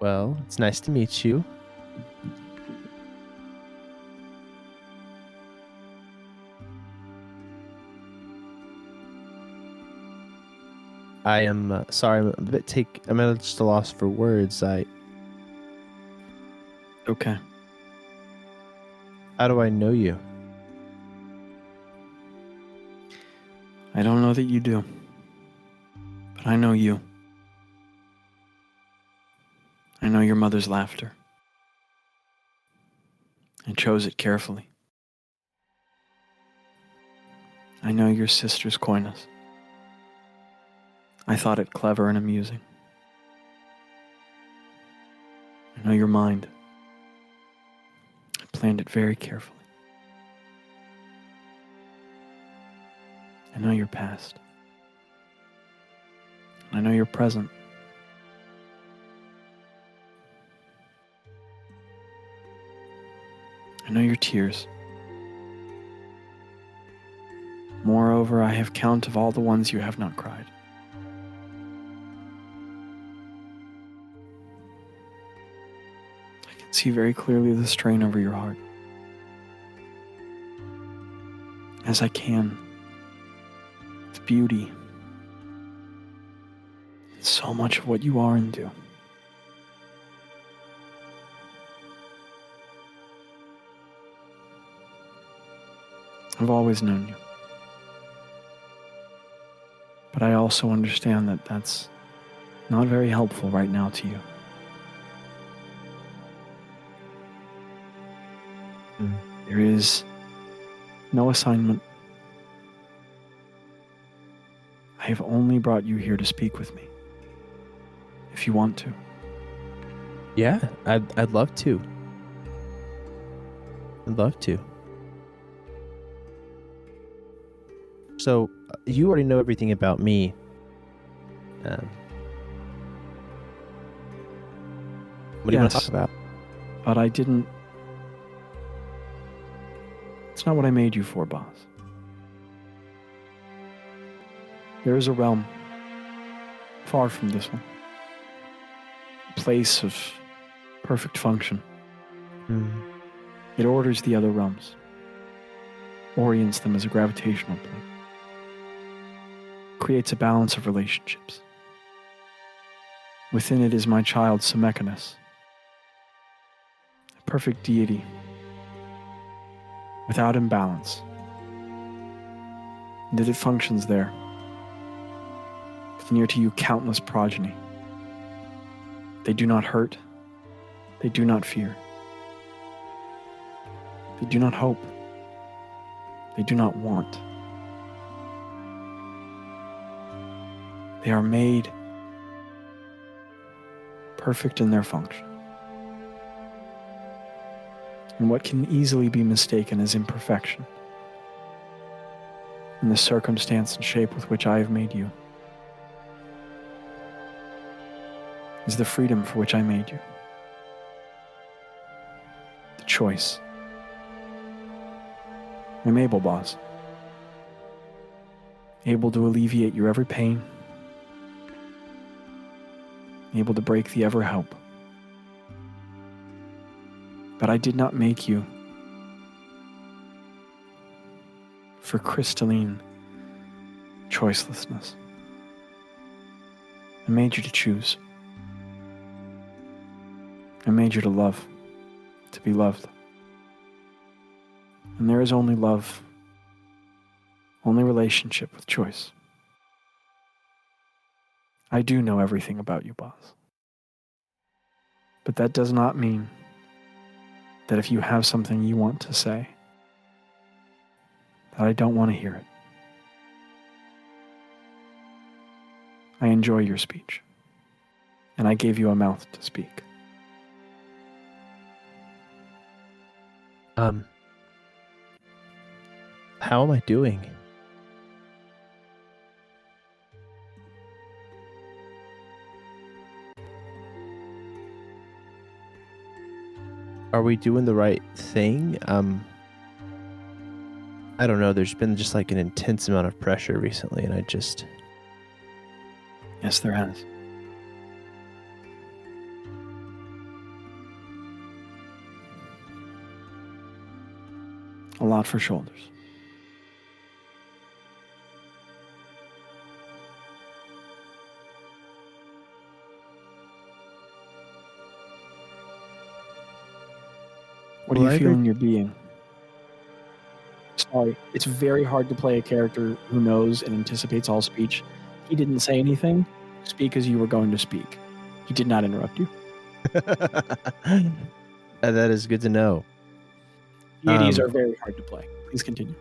Well, it's nice to meet you. I am sorry. I'm at just a loss for words. Okay. How do I know you? I don't know that you do, but I know you. I know your mother's laughter. I chose it carefully. I know your sister's coyness. I thought it clever and amusing. I know your mind. I planned it very carefully. I know your past. I know your present. I know your tears. Moreover, I have count of all the ones you have not cried. I can see very clearly the strain over your heart. As I can, the beauty, so much of what you are and do. I've always known you. But I also understand that that's not very helpful right now to you. There is no assignment. I have only brought you here to speak with me. If you want to. Yeah, I'd love to. I'd love to. So, you already know everything about me. What do you want to Yes. talk about? But I didn't. It's not what I made you for, boss. There is a realm far from this one. A place of perfect function. It orders the other realms, orients them as a gravitational plane, creates a balance of relationships. Within it is my child, Semechanis, a perfect deity, without imbalance. And that it functions there, with near to you countless progeny. They do not hurt, they do not fear, they do not hope, they do not want. They are made perfect in their function. And what can easily be mistaken as imperfection in the circumstance and shape with which I have made you is the freedom for which I made you. The choice. I'm able, boss. Able to alleviate your every pain. Able to break the ever help. But I did not make you for crystalline choicelessness. I made you to choose. I made you to love, to be loved. And there is only love, only relationship with choice. I do know everything about you, boss. But that does not mean that if you have something you want to say, that I don't want to hear it. I enjoy your speech, and I gave you a mouth to speak. How am I doing? Are we doing the right thing? I don't know. There's been just like an intense amount of pressure recently, and I just... Yes, there has. A lot for shoulders. What do Well, you I feel heard- in your being? Sorry, it's very hard to play a character who knows and anticipates all speech. He didn't say anything. Speak as you were going to speak. He did not interrupt you. That is good to know. Deities are very hard to play. Please continue.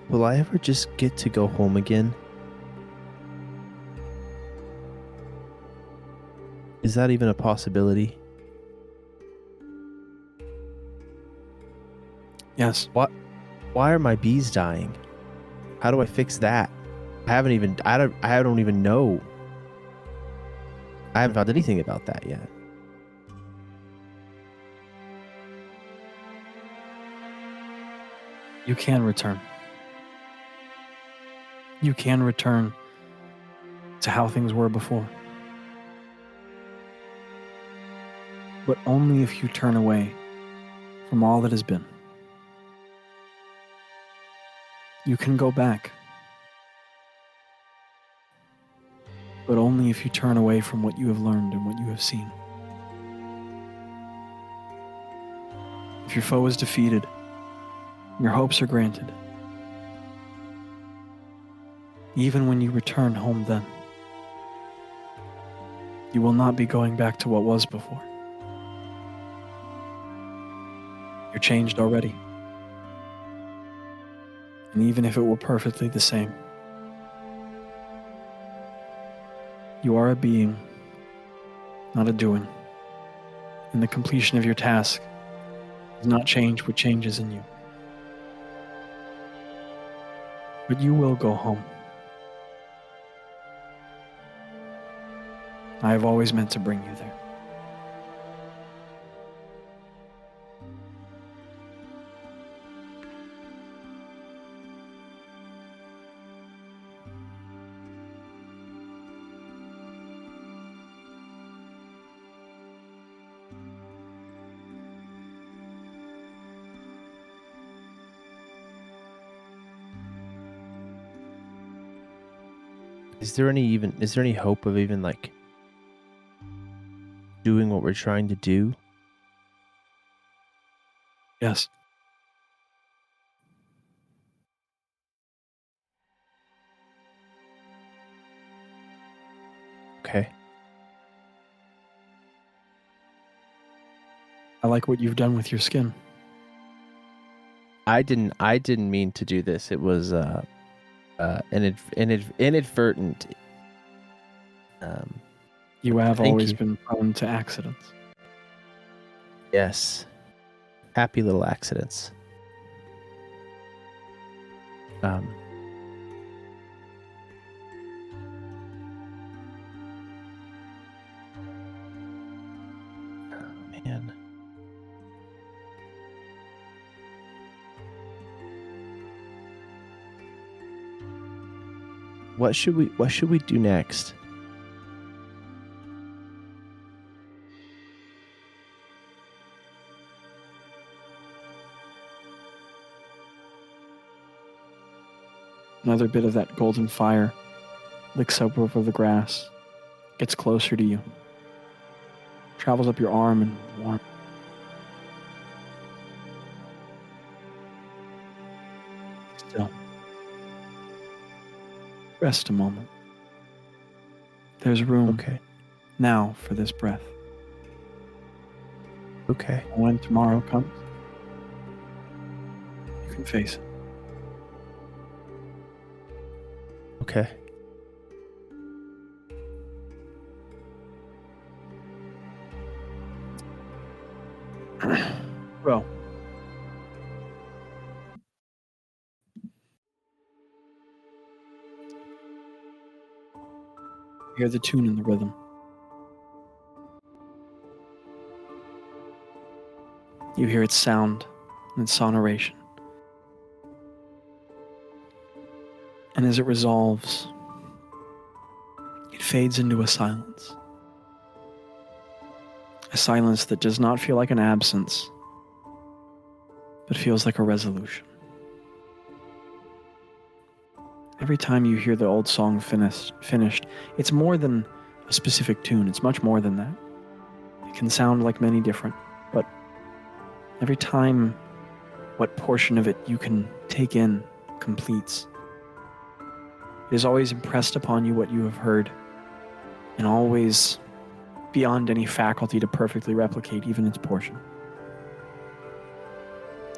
Will I ever just get to go home again? Is that even a possibility? Yes. Why are my bees dying? How do I fix that? I don't even know. I haven't found anything about that yet. You can return. You can return to how things were before. But only if you turn away from all that has been. You can go back. But only if you turn away from what you have learned and what you have seen. If your foe is defeated, your hopes are granted. Even when you return home then, you will not be going back to what was before. You're changed already. And even if it were perfectly the same, you are a being, not a doing. And the completion of your task does not change what changes in you. But you will go home. I have always meant to bring you there. Is there any hope of even like doing what we're trying to do? Yes. Okay. I like what you've done with your skin. I didn't mean to do this. It was inadvertent. You have Thank always you. been prone to accidents. Yes. Happy little accidents. Um, oh, man. What should we do next? Another bit of that golden fire licks up over the grass, gets closer to you, travels up your arm and warm. Still. Rest a moment. There's room Okay. now for this breath. Okay. When tomorrow comes, you can face it. Okay. Well, hear the tune and the rhythm. You hear its sound and its sonoration. And as it resolves, it fades into a silence. A silence that does not feel like an absence, but feels like a resolution. Every time you hear the old song finished, it's more than a specific tune. It's much more than that. It can sound like many different, but every time what portion of it you can take in completes, it is always impressed upon you what you have heard, and always beyond any faculty to perfectly replicate even its portion.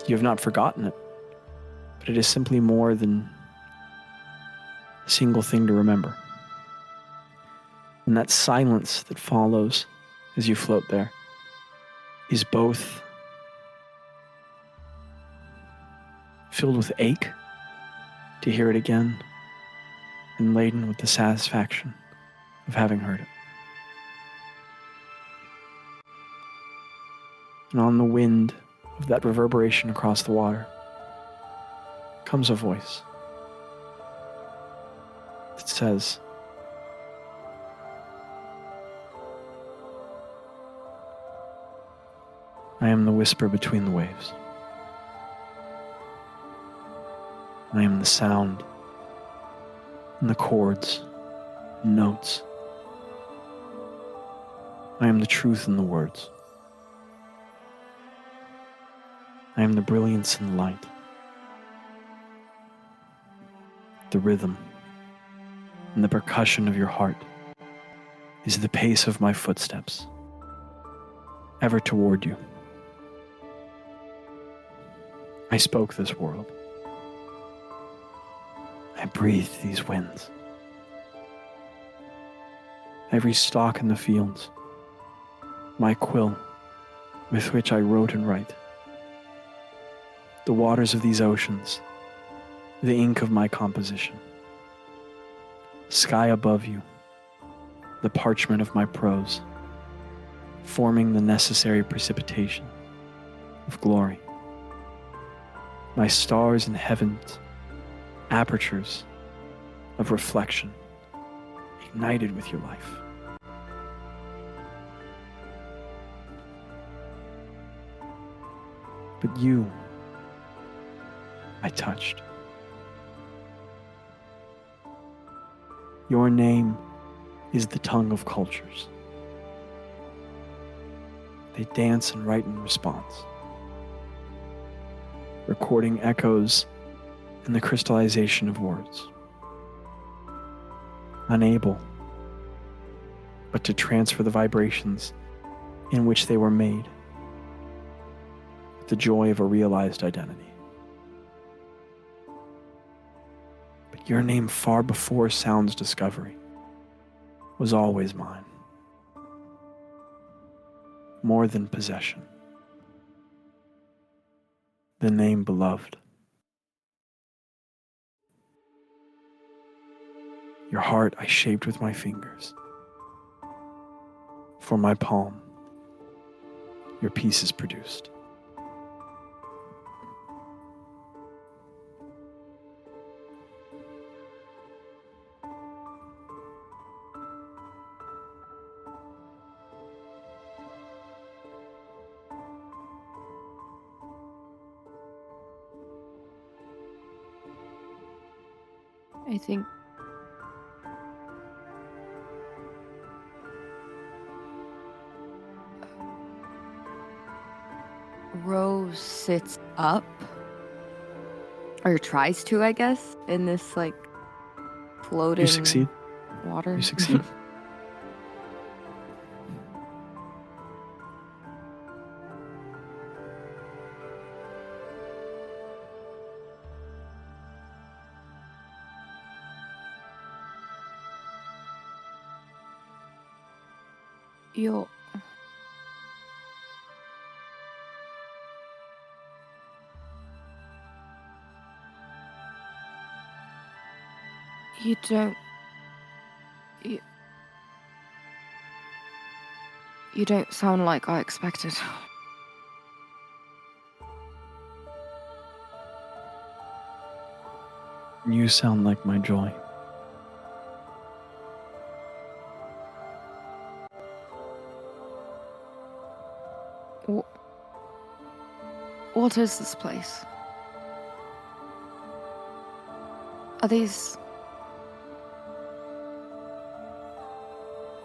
You have not forgotten it, but it is simply more than a single thing to remember. And that silence that follows as you float there is both filled with ache to hear it again and laden with the satisfaction of having heard it. And on the wind of that reverberation across the water comes a voice that says, I am the whisper between the waves. I am the sound and the chords and notes. I am the truth in the words. I am the brilliance and the light, the rhythm and the percussion of your heart is the pace of my footsteps, ever toward you. I spoke this world. I breathed these winds. Every stalk in the fields, my quill with which I wrote and write. The waters of these oceans, the ink of my composition. Sky above you, the parchment of my prose, forming the necessary precipitation of glory. My stars in heaven's apertures of reflection, ignited with your life. But you, I touched. Your name is the tongue of cultures. They dance and write in response, recording echoes in the crystallization of words, unable but to transfer the vibrations in which they were made with the joy of a realized identity. But your name, far before sound's discovery, was always mine. More than possession. The name beloved. Your heart I shaped with my fingers. For my palm, your peace is produced. I think Rose sits up, or tries to, I guess, in this like floating You succeed. water. You succeed. You're you don't you, you don't sound like I expected. You sound like my joy. What is this place? Are these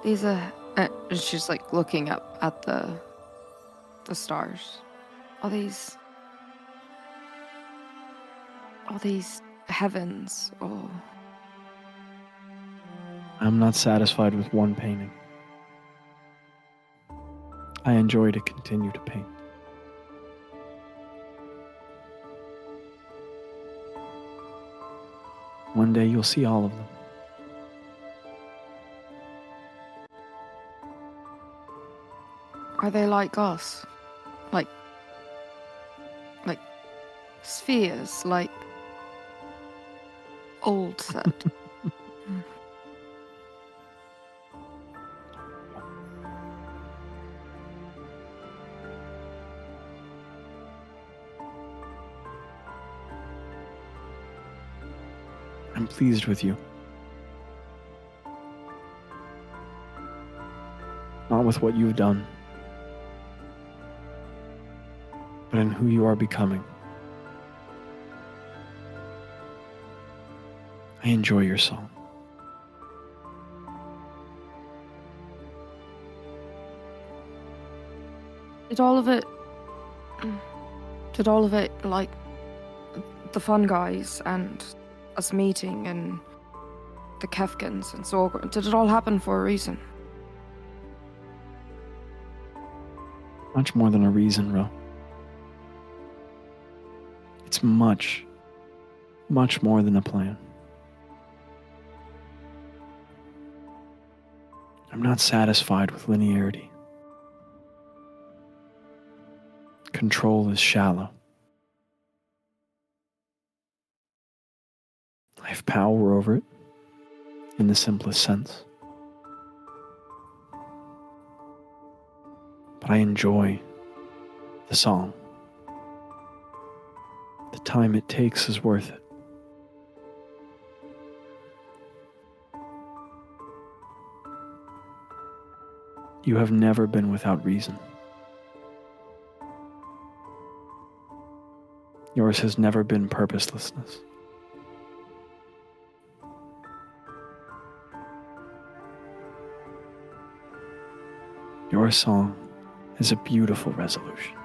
are she's like looking up at the stars. Are these heavens, or I'm not satisfied with one painting. I enjoy to continue to paint. One day you'll see all of them. are they like us? Like spheres, like old set. I'm pleased with you. Not with what you've done, but in who you are becoming. I enjoy your song. Did all of it, like the fun guys and us meeting and the Kefkins and Sorgrim, did it all happen for a reason? Much more than a reason, Ro. It's much, much more than a plan. I'm not satisfied with linearity. Control is shallow. I have power over it in the simplest sense. But I enjoy the song. The time it takes is worth it. You have never been without reason. Yours has never been purposelessness. Your song is a beautiful resolution.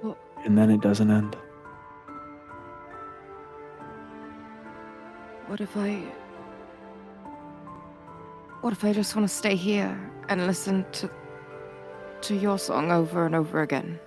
Well- And then it doesn't end. What if I just want to stay here and listen to your song over and over again?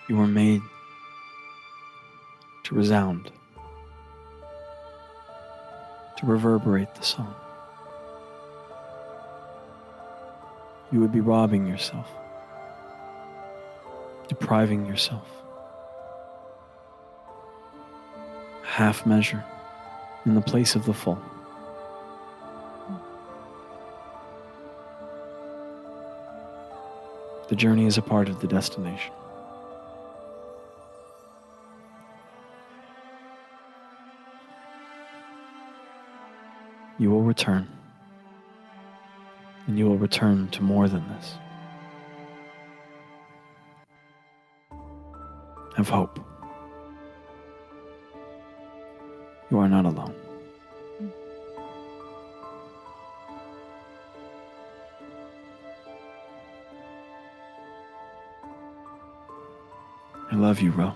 You were made to resound, to reverberate the song. You would be robbing yourself, depriving yourself. Half measure in the place of the full. The journey is a part of the destination. You will return, and you will return to more than this. Have hope. You are not alone. I love you, Ro.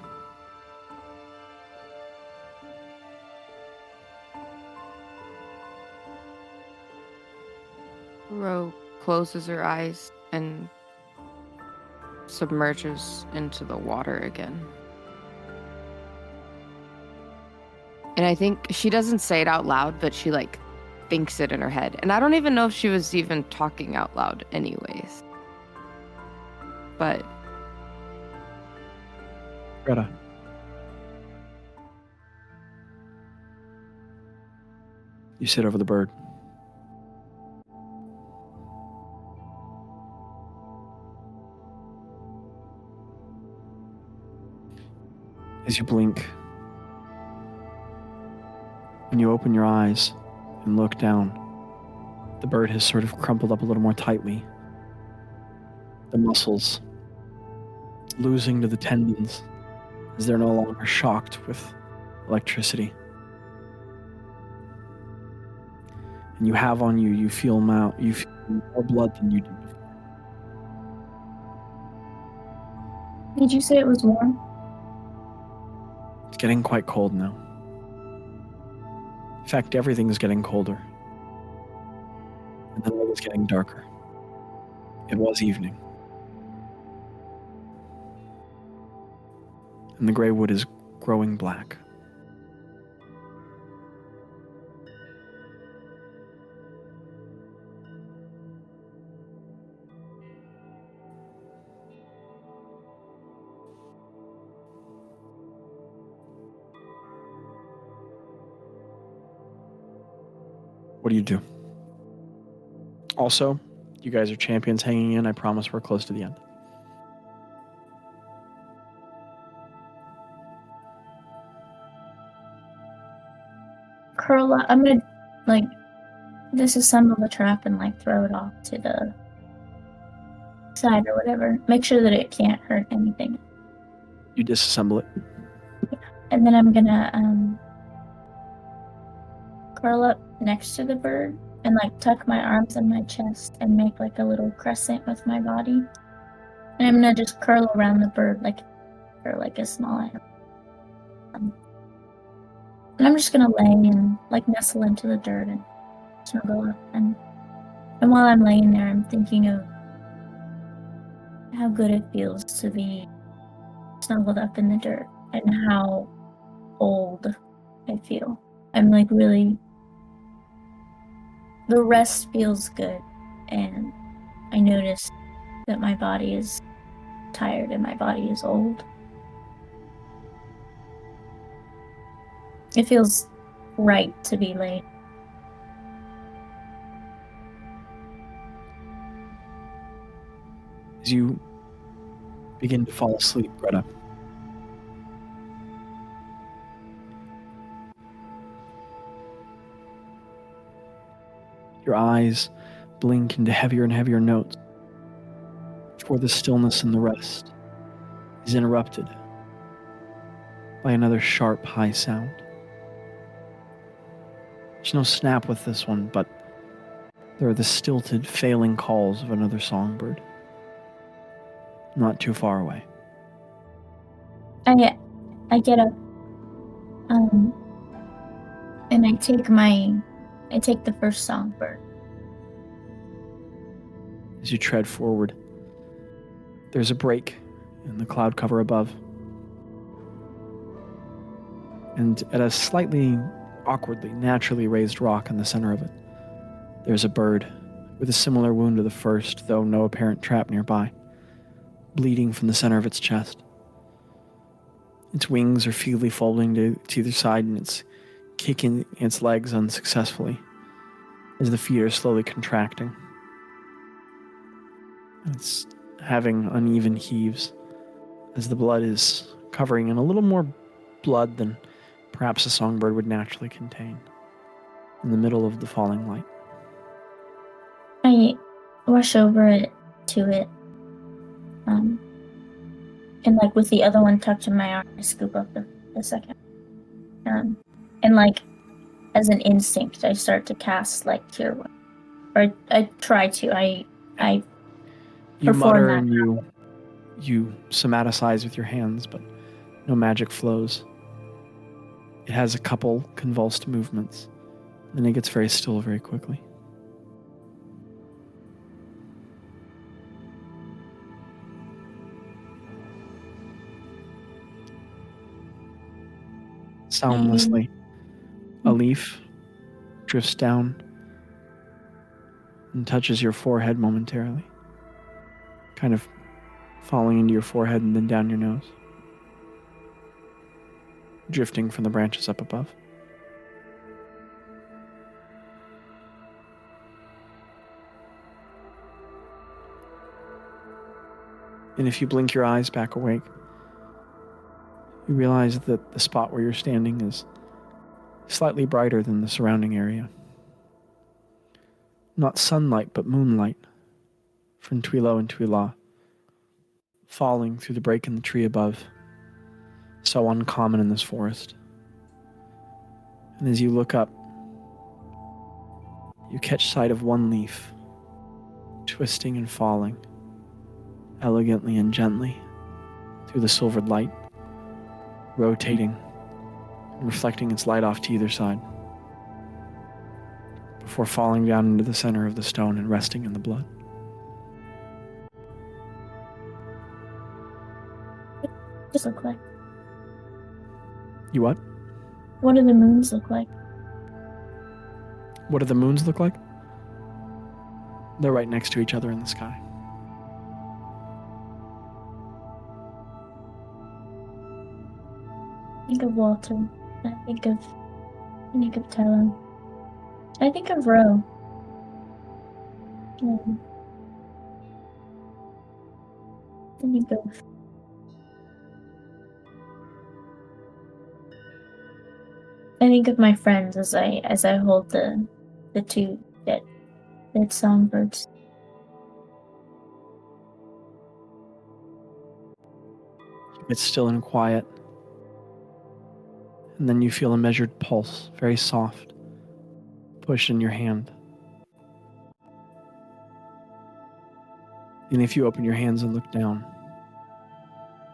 Ro closes her eyes and submerges into the water again. And I think she doesn't say it out loud, but she like thinks it in her head. And I don't even know if she was even talking out loud anyways. But Greta. You sit over the bird. As you blink, and you open your eyes and look down, the bird has sort of crumpled up a little more tightly. The muscles losing to the tendons as they're no longer shocked with electricity. And you have on you, you feel more blood than you did before. Did you say it was warm? It's getting quite cold now. In fact, everything's getting colder. And the night is getting darker. It was evening. And the gray wood is growing black. What do you do? Also, you guys are champions hanging in. I promise we're close to the end. Curl up. I'm gonna like disassemble the trap and like throw it off to the side or whatever. Make sure that it can't hurt anything. You disassemble it. And then I'm gonna curl up next to the bird and like tuck my arms in my chest and make like a little crescent with my body. And I'm gonna just curl around the bird like for like a small animal. And I'm just gonna lay and like nestle into the dirt and snuggle up. And while I'm laying there, I'm thinking of how good it feels to be snuggled up in the dirt and how old I feel. I'm like really, the rest feels good, and I notice that my body is tired and my body is old. It feels right to be laid. As you begin to fall asleep, Greta, your eyes blink into heavier and heavier notes before the stillness and the rest is interrupted by another sharp, high sound. There's no snap with this one, but there are the stilted, failing calls of another songbird, not too far away. I get up, and I take the first songbird. As you tread forward, there's a break in the cloud cover above. And at a slightly awkwardly, naturally raised rock in the center of it, there's a bird with a similar wound to the first, though no apparent trap nearby, bleeding from the center of its chest. Its wings are feebly folding to either side, and it's kicking its legs unsuccessfully as the feet are slowly contracting. It's having uneven heaves as the blood is covering in a little more blood than perhaps a songbird would naturally contain in the middle of the falling light. I rush over it to it, and like with the other one tucked in my arm, I scoop up the second. And like as an instinct, I start to cast like Cure Wounds, or I try to. I You perform mutter that. and you somaticize with your hands, but no magic flows. It has a couple convulsed movements, then it gets very still very quickly. Soundlessly, a leaf drifts down and touches your forehead momentarily, kind of falling into your forehead and then down your nose, drifting from the branches up above. And if you blink your eyes back awake, you realize that the spot where you're standing is slightly brighter than the surrounding area. Not sunlight, but moonlight from Twilo and Twila, falling through the break in the tree above, so uncommon in this forest. And as you look up, you catch sight of one leaf, twisting and falling, elegantly and gently, through the silvered light, rotating and reflecting its light off to either side, before falling down into the center of the stone and resting in the blood. What does it look like? You what? What do the moons look like? What do the moons look like? They're right next to each other in the sky. I think of Walter. I think of Tello. I think of Ro. I think of my friends as I hold the two dead songbirds. It's still and quiet. And then you feel a measured pulse, very soft, push in your hand. And if you open your hands and look down,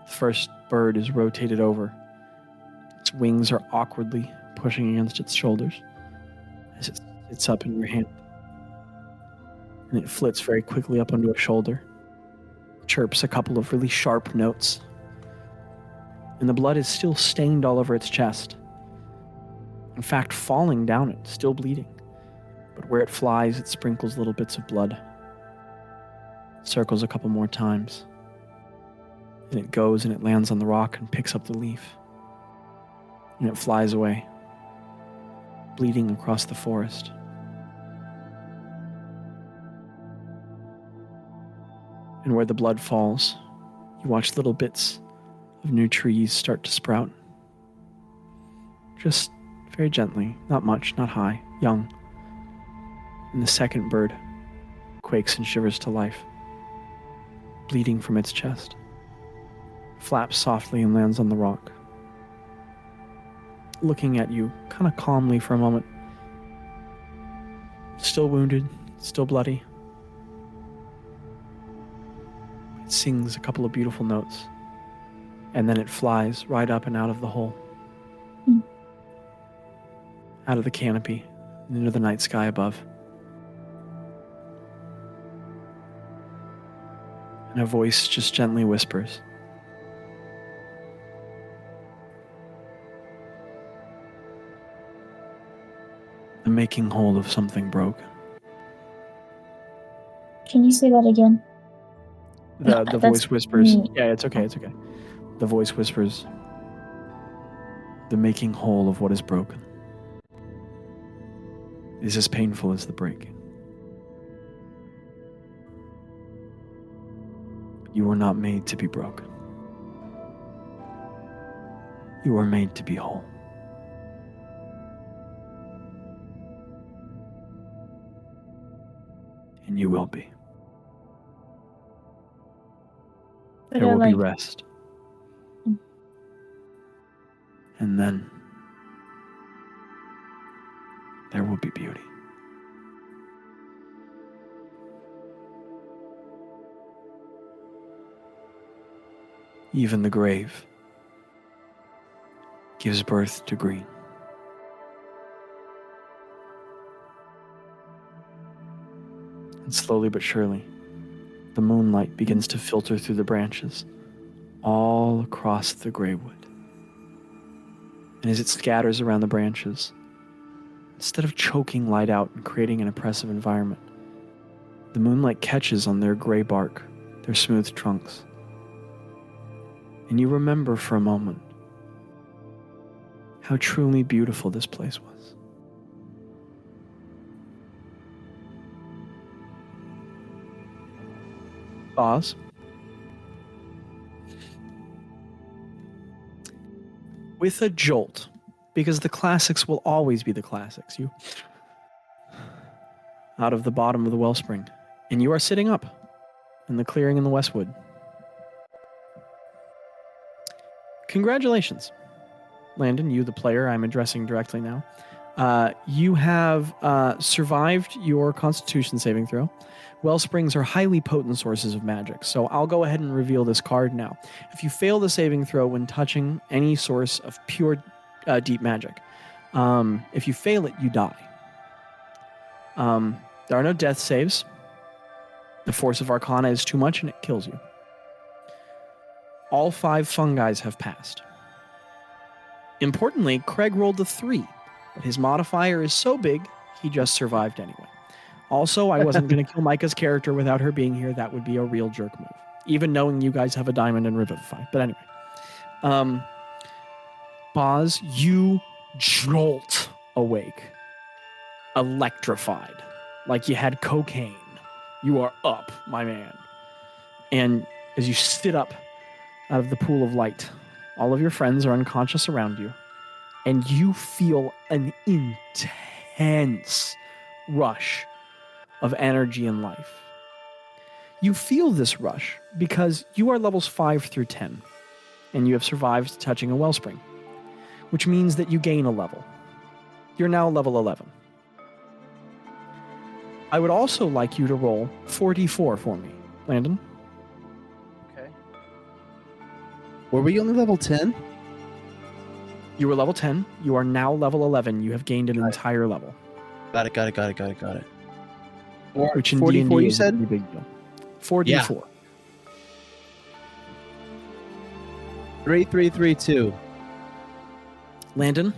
the first bird is rotated over. Its wings are awkwardly pushing against its shoulders as it sits up in your hand. And it flits very quickly up onto a shoulder, chirps a couple of really sharp notes. And the blood is still stained all over its chest. In fact, falling down it, still bleeding. But where it flies, it sprinkles little bits of blood. Circles a couple more times. And it goes and it lands on the rock and picks up the leaf. And it flies away, bleeding across the forest. And where the blood falls, you watch little bits of new trees start to sprout. Just very gently, not much, not high, young. And the second bird quakes and shivers to life, bleeding from its chest, flaps softly and lands on the rock, looking at you kind of calmly for a moment. Still wounded, still bloody. It sings a couple of beautiful notes, and then it flies right up and out of the hole, out of the canopy, and into the night sky above. And a voice just gently whispers, making whole of something broken. Can you say that again? The That's voice whispers. me. Yeah, it's okay. It's okay. The voice whispers. The making whole of what is broken is as painful as the breaking. You were not made to be broken. You were made to be whole. And you will be. But There I will be like rest. And then there will be beauty. Even the grave gives birth to green. And slowly but surely, the moonlight begins to filter through the branches all across the gray wood. And as it scatters around the branches, instead of choking light out and creating an oppressive environment, the moonlight catches on their gray bark, their smooth trunks. And you remember for a moment how truly beautiful this place was. Pause. With a jolt, because the classics will always be the classics, you out of the bottom of the wellspring, and you are sitting up in the clearing in the Westwood. Congratulations, Landon, you the player I'm addressing directly now. You have survived your Constitution saving throw. Wellsprings are highly potent sources of magic, so I'll go ahead and reveal this card now. If you fail the saving throw when touching any source of pure deep magic, if you fail it, you die. There are no death saves. The force of Arcana is too much and it kills you. All 5 fungi have passed. Importantly, Craig rolled a 3, but his modifier is so big, he just survived anyway. Also, I wasn't going to kill Micah's character without her being here. That would be a real jerk move, even knowing you guys have a diamond and revivify. But anyway, Boz, you jolt awake, electrified, like you had cocaine. You are up, my man. And as you sit up out of the pool of light, all of your friends are unconscious around you, and you feel an intense rush of energy and life. You feel this rush because you are levels 5 through 10, and you have survived touching a wellspring, which means that you gain a level. You're now level 11. I would also like you to roll 4d4 for me, Landon. Okay. Were we only level 10? You were level 10. You are now level 11. You have gained an entire level. Got it. Which in 44 D&D you is said? a pretty big deal. 4d4. Yeah. 3332. Landon,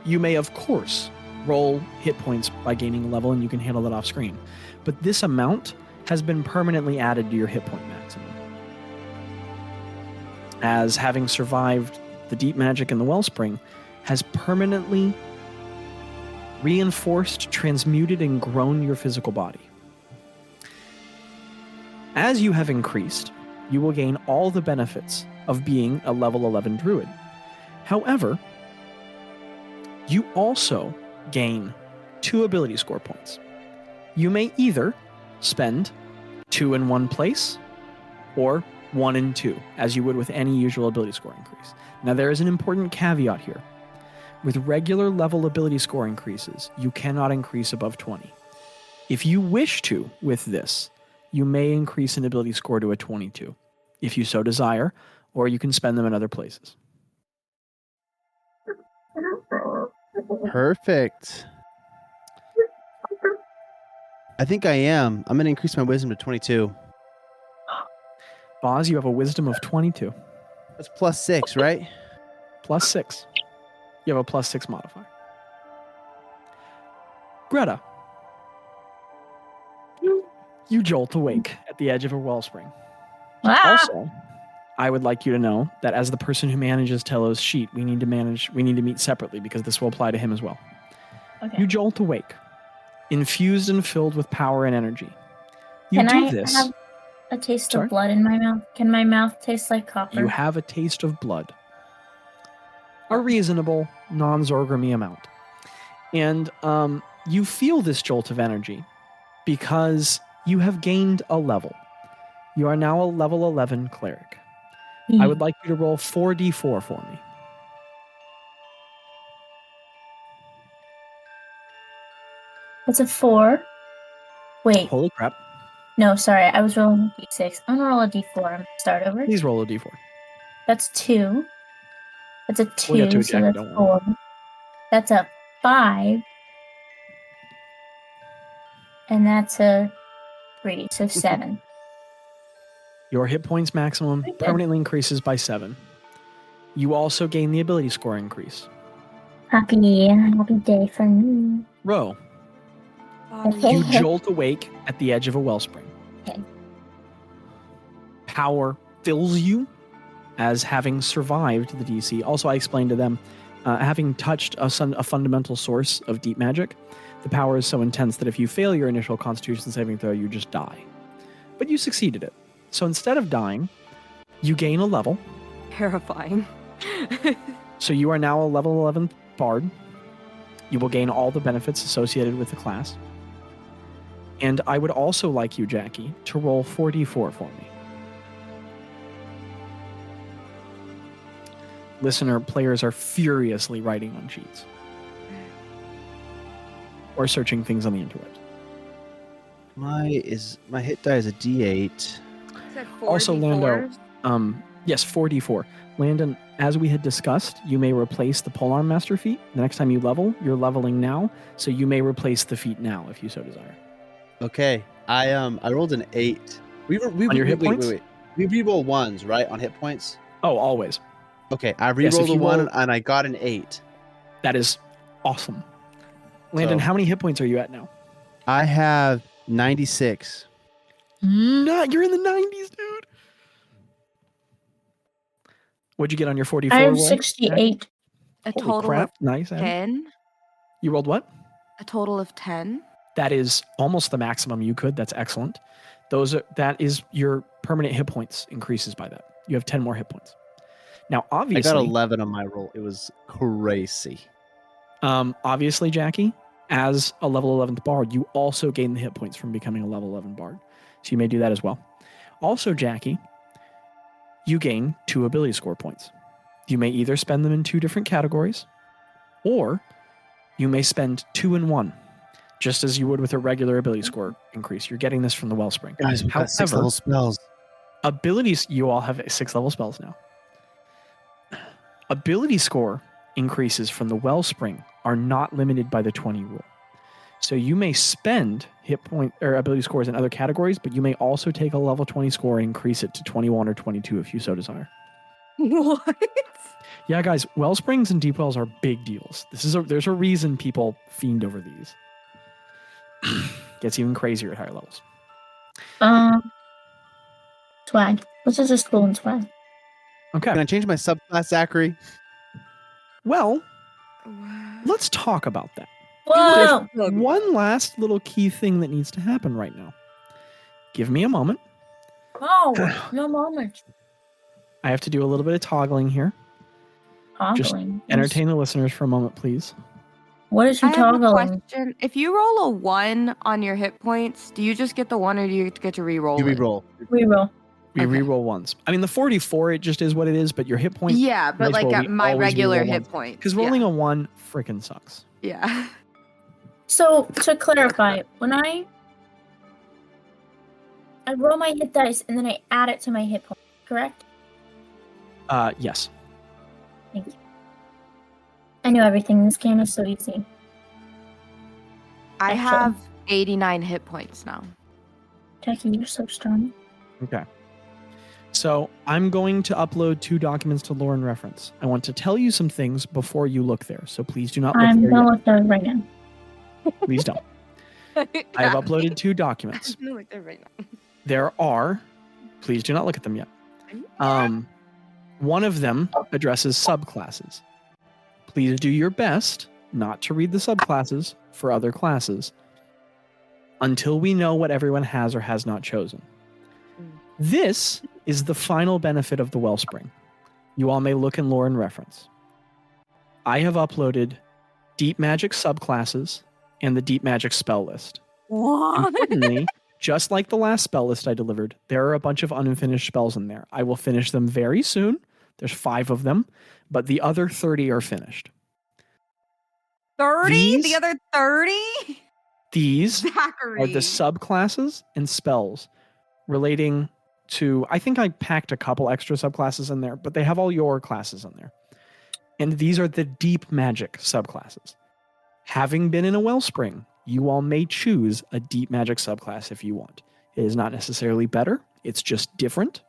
you may of course roll hit points by gaining a level, and you can handle that off screen. But this amount has been permanently added to your hit point maximum. As having survived the deep magic in the wellspring has permanently reinforced, transmuted, and grown your physical body. As you have increased, you will gain all the benefits of being a level 11 druid. However, you also gain 2 ability score points. You may either spend 2 in one place or 1 in 2, as you would with any usual ability score increase. Now, there is an important caveat here. With regular level ability score increases, you cannot increase above 20. If you wish to with this, you may increase an ability score to a 22, if you so desire, or you can spend them in other places. Perfect. I think I am. I'm going to increase my wisdom to 22. Boz, you have a wisdom of 22. That's plus 6, right? Plus 6. You have a plus 6 modifier. Greta, you jolt awake at the edge of a wellspring. Ah! Also, I would like you to know that as the person who manages Tello's sheet, we need to meet separately because this will apply to him as well. Okay. You jolt awake, infused and filled with power and energy. You Can do I this. have a taste Sorry? of blood in my mouth? Can my mouth taste like copper? You have a taste of blood. A reasonable, non-Zorgramy amount. And you feel this jolt of energy because you have gained a level. You are now a level 11 cleric. I would like you to roll 4d4 for me. It's a 4. Wait, Holy crap. no, sorry. I was rolling a d6. I'm gonna roll a d4. I'm gonna start over. Please roll a d4. That's 2. That's a 2, We'll get to it, so Jackie, that's don't 4. That's a 5. And that's a 3, so 7. Your hit points maximum Pretty good. permanently increases by 7. You also gain the ability score increase. Happy day for me. Ro, Okay. you jolt awake at the edge of a wellspring. Okay. Power fills you as having survived the DC. Also, I explained to them, having touched a fundamental source of deep magic, the power is so intense that if you fail your initial Constitution saving throw, you just die. But you succeeded it. So instead of dying, you gain a level. Terrifying. So you are now a level 11 bard. You will gain all the benefits associated with the class. And I would also like you, Jackie, to roll 4d4 for me. Listener, players are furiously writing on sheets. Or searching things on the internet. My hit die is a D8. Also, Lando, yes, 4d4. Landon, as we had discussed, you may replace the polearm master feat. The next time you level, you're leveling now, so you may replace the feat now if you so desire. Okay, I rolled an 8. On your hit points? Wait. We re-roll ones, right, on hit points? Oh, always. Okay, I Yes, if re-rolled a you 1 roll- and I got an 8. That is awesome. Landon, So- how many hit points are you at now? I have 96. You're in the 90s, dude. What'd you get on your 44 I have roll? 68. A Holy total crap. of Nice. Abby. 10. You rolled what? A total of 10. That is almost the maximum you could. That's excellent. That is your permanent hit points increases by that. You have 10 more hit points. Now, I obviously, got 11 on my roll. It was crazy. obviously, Jackie, as a level 11th bard, you also gain the hit points from becoming a level 11 bard. So you may do that as well. Also, Jackie, you gain 2 ability score points. You may either spend them in 2 different categories, or you may spend 2 in 1, just as you would with a regular ability score increase. You're getting this from the Wellspring. Guys, we got 6 However- level spells. Abilities, you all have 6 level spells now. Ability score increases from the Wellspring are not limited by the 20 rule. So you may spend hit point or ability scores in other categories, but you may also take a level 20 score and increase it to 21 or 22 if you so desire. What? Yeah, guys, Wellsprings and Deep Wells are big deals. There's a reason people fiend over these. Gets even crazier at higher levels. Swag. This is just cool and swag. Okay. Can I change my subclass, Zachary? Well, let's talk about that. Whoa! One last little key thing that needs to happen right now. Give me a moment. Oh, no moment. I have to do a little bit of toggling here. Just Toggling. Entertain the listeners for a moment, please. What is I your have a toggling? question. If you roll a 1 on your hit points, do you just get the 1 or do you get to re-roll You it? re-roll. Reroll. We Okay. reroll ones. I mean, the 44, it just is what it is, but your hit point, Yeah, but might as like well at we my always regular re-roll hit ones. points. because rolling a 1 freaking sucks. Yeah. So to clarify, when I roll my hit dice and then I add it to my hit point, correct? Yes. Thank you. I knew everything. This game is so easy. I Excellent. have 89 hit points now. Jackie, you're so strong. Okay. So I'm going to upload 2 documents to Lauren reference. I want to tell you some things before you look there, so please do not look I'm there gonna yet. look there right now. Please don't. I have uploaded 2 documents. No, like they're right now. There are, please do not look at them yet. One of them addresses subclasses. Please do your best not to read the subclasses for other classes until we know what everyone has or has not chosen. This is the final benefit of the Wellspring. You all may look in lore and reference. I have uploaded Deep Magic subclasses and the Deep Magic spell list. What? Importantly, just like the last spell list I delivered, there are a bunch of unfinished spells in there. I will finish them very soon. There's 5 of them, but the other 30 are finished. 30? These- The other 30? These Zachary. are the subclasses and spells relating to, I think I packed a couple extra subclasses in there, but they have all your classes in there. And these are the Deep Magic subclasses. Having been in a Wellspring, you all may choose a Deep Magic subclass if you want. It is not necessarily better, it's just different.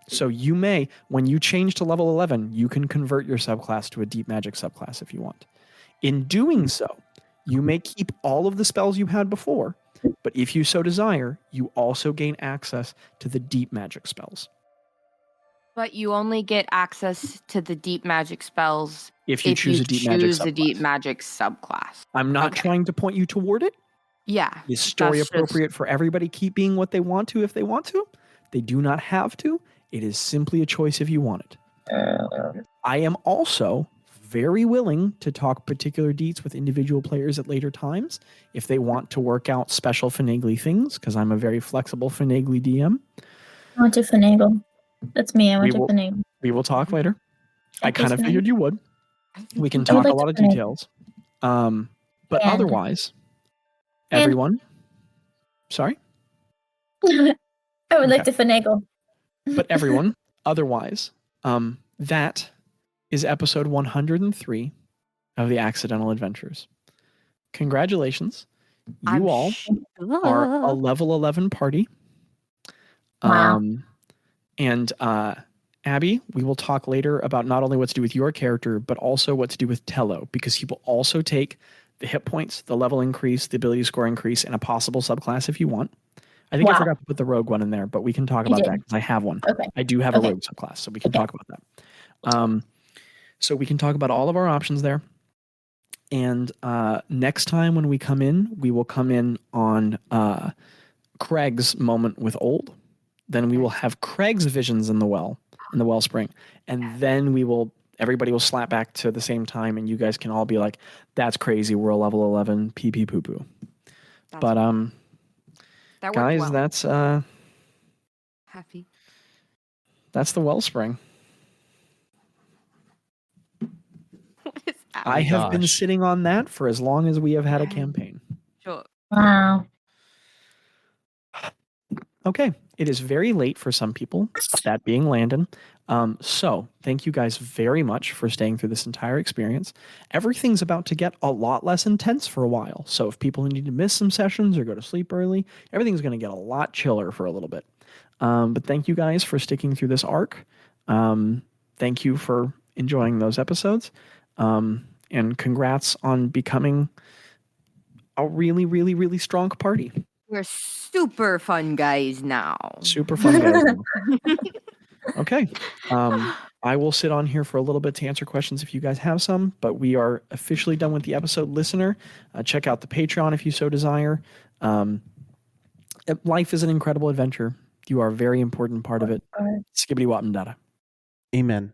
So you may, when you change to level 11, you can convert your subclass to a Deep Magic subclass if you want. In doing so, you may keep all of the spells you had before, but if you so desire, you also gain access to the Deep Magic spells. But you only get access to the deep magic spells If you choose a Deep Magic choose subclass. a deep magic subclass. I'm not Okay. trying to point you toward it. Yeah. Is story That's just- appropriate for everybody keep being what they want to if they want to? They do not have to. It is simply a choice if you want it. I am also very willing to talk particular deets with individual players at later times if they want to work out special finagly things, because I'm a very flexible finagly DM. I want to finagle. That's me. I want We to will- finagle. We will talk later. I Okay, kind of finagle. figured you would. We can I would talk a like lot to of finagle. details. But And- otherwise, and- everyone, sorry? I would like Okay. to finagle. But everyone, otherwise, that is episode 103 of the Accidental Adventures. Congratulations. You all are a level 11 party. Wow. And Abby, we will talk later about not only what to do with your character, but also what to do with Tello, because he will also take the hit points, the level increase, the ability score increase, and a possible subclass if you want. I think I Wow. forgot to put the rogue one in there, but we can talk You about did. that because I have one. Okay. I do have Okay. a rogue subclass, so we can Okay. talk about that. So we can talk about all of our options there. And next time when we come in, we will come in on Craig's moment with Old. Then we will have Craig's visions in the Wellspring. And then everybody will slap back to the same time and you guys can all be like, that's crazy. We're a level 11 pee pee poo poo. But that worked guys, well. that's Happy. the Wellspring. What is that? I have been gosh. sitting on that for as long as we have had a Yeah. campaign. Sure. Wow. Okay, it is very late for some people, that being Landon. So thank you guys very much for staying through this entire experience. Everything's about to get a lot less intense for a while. So if people need to miss some sessions or go to sleep early, everything's going to get a lot chiller for a little bit. But thank you guys for sticking through this arc. Thank you for enjoying those episodes. And congrats on becoming a really, really, really strong party. We're super fun guys now. Super fun guys. Okay. I will sit on here for a little bit to answer questions if you guys have some, but we are officially done with the episode. Listener, check out the Patreon if you so desire. Life is an incredible adventure. You are a very important part of it. Skibbity wap and dada. Amen.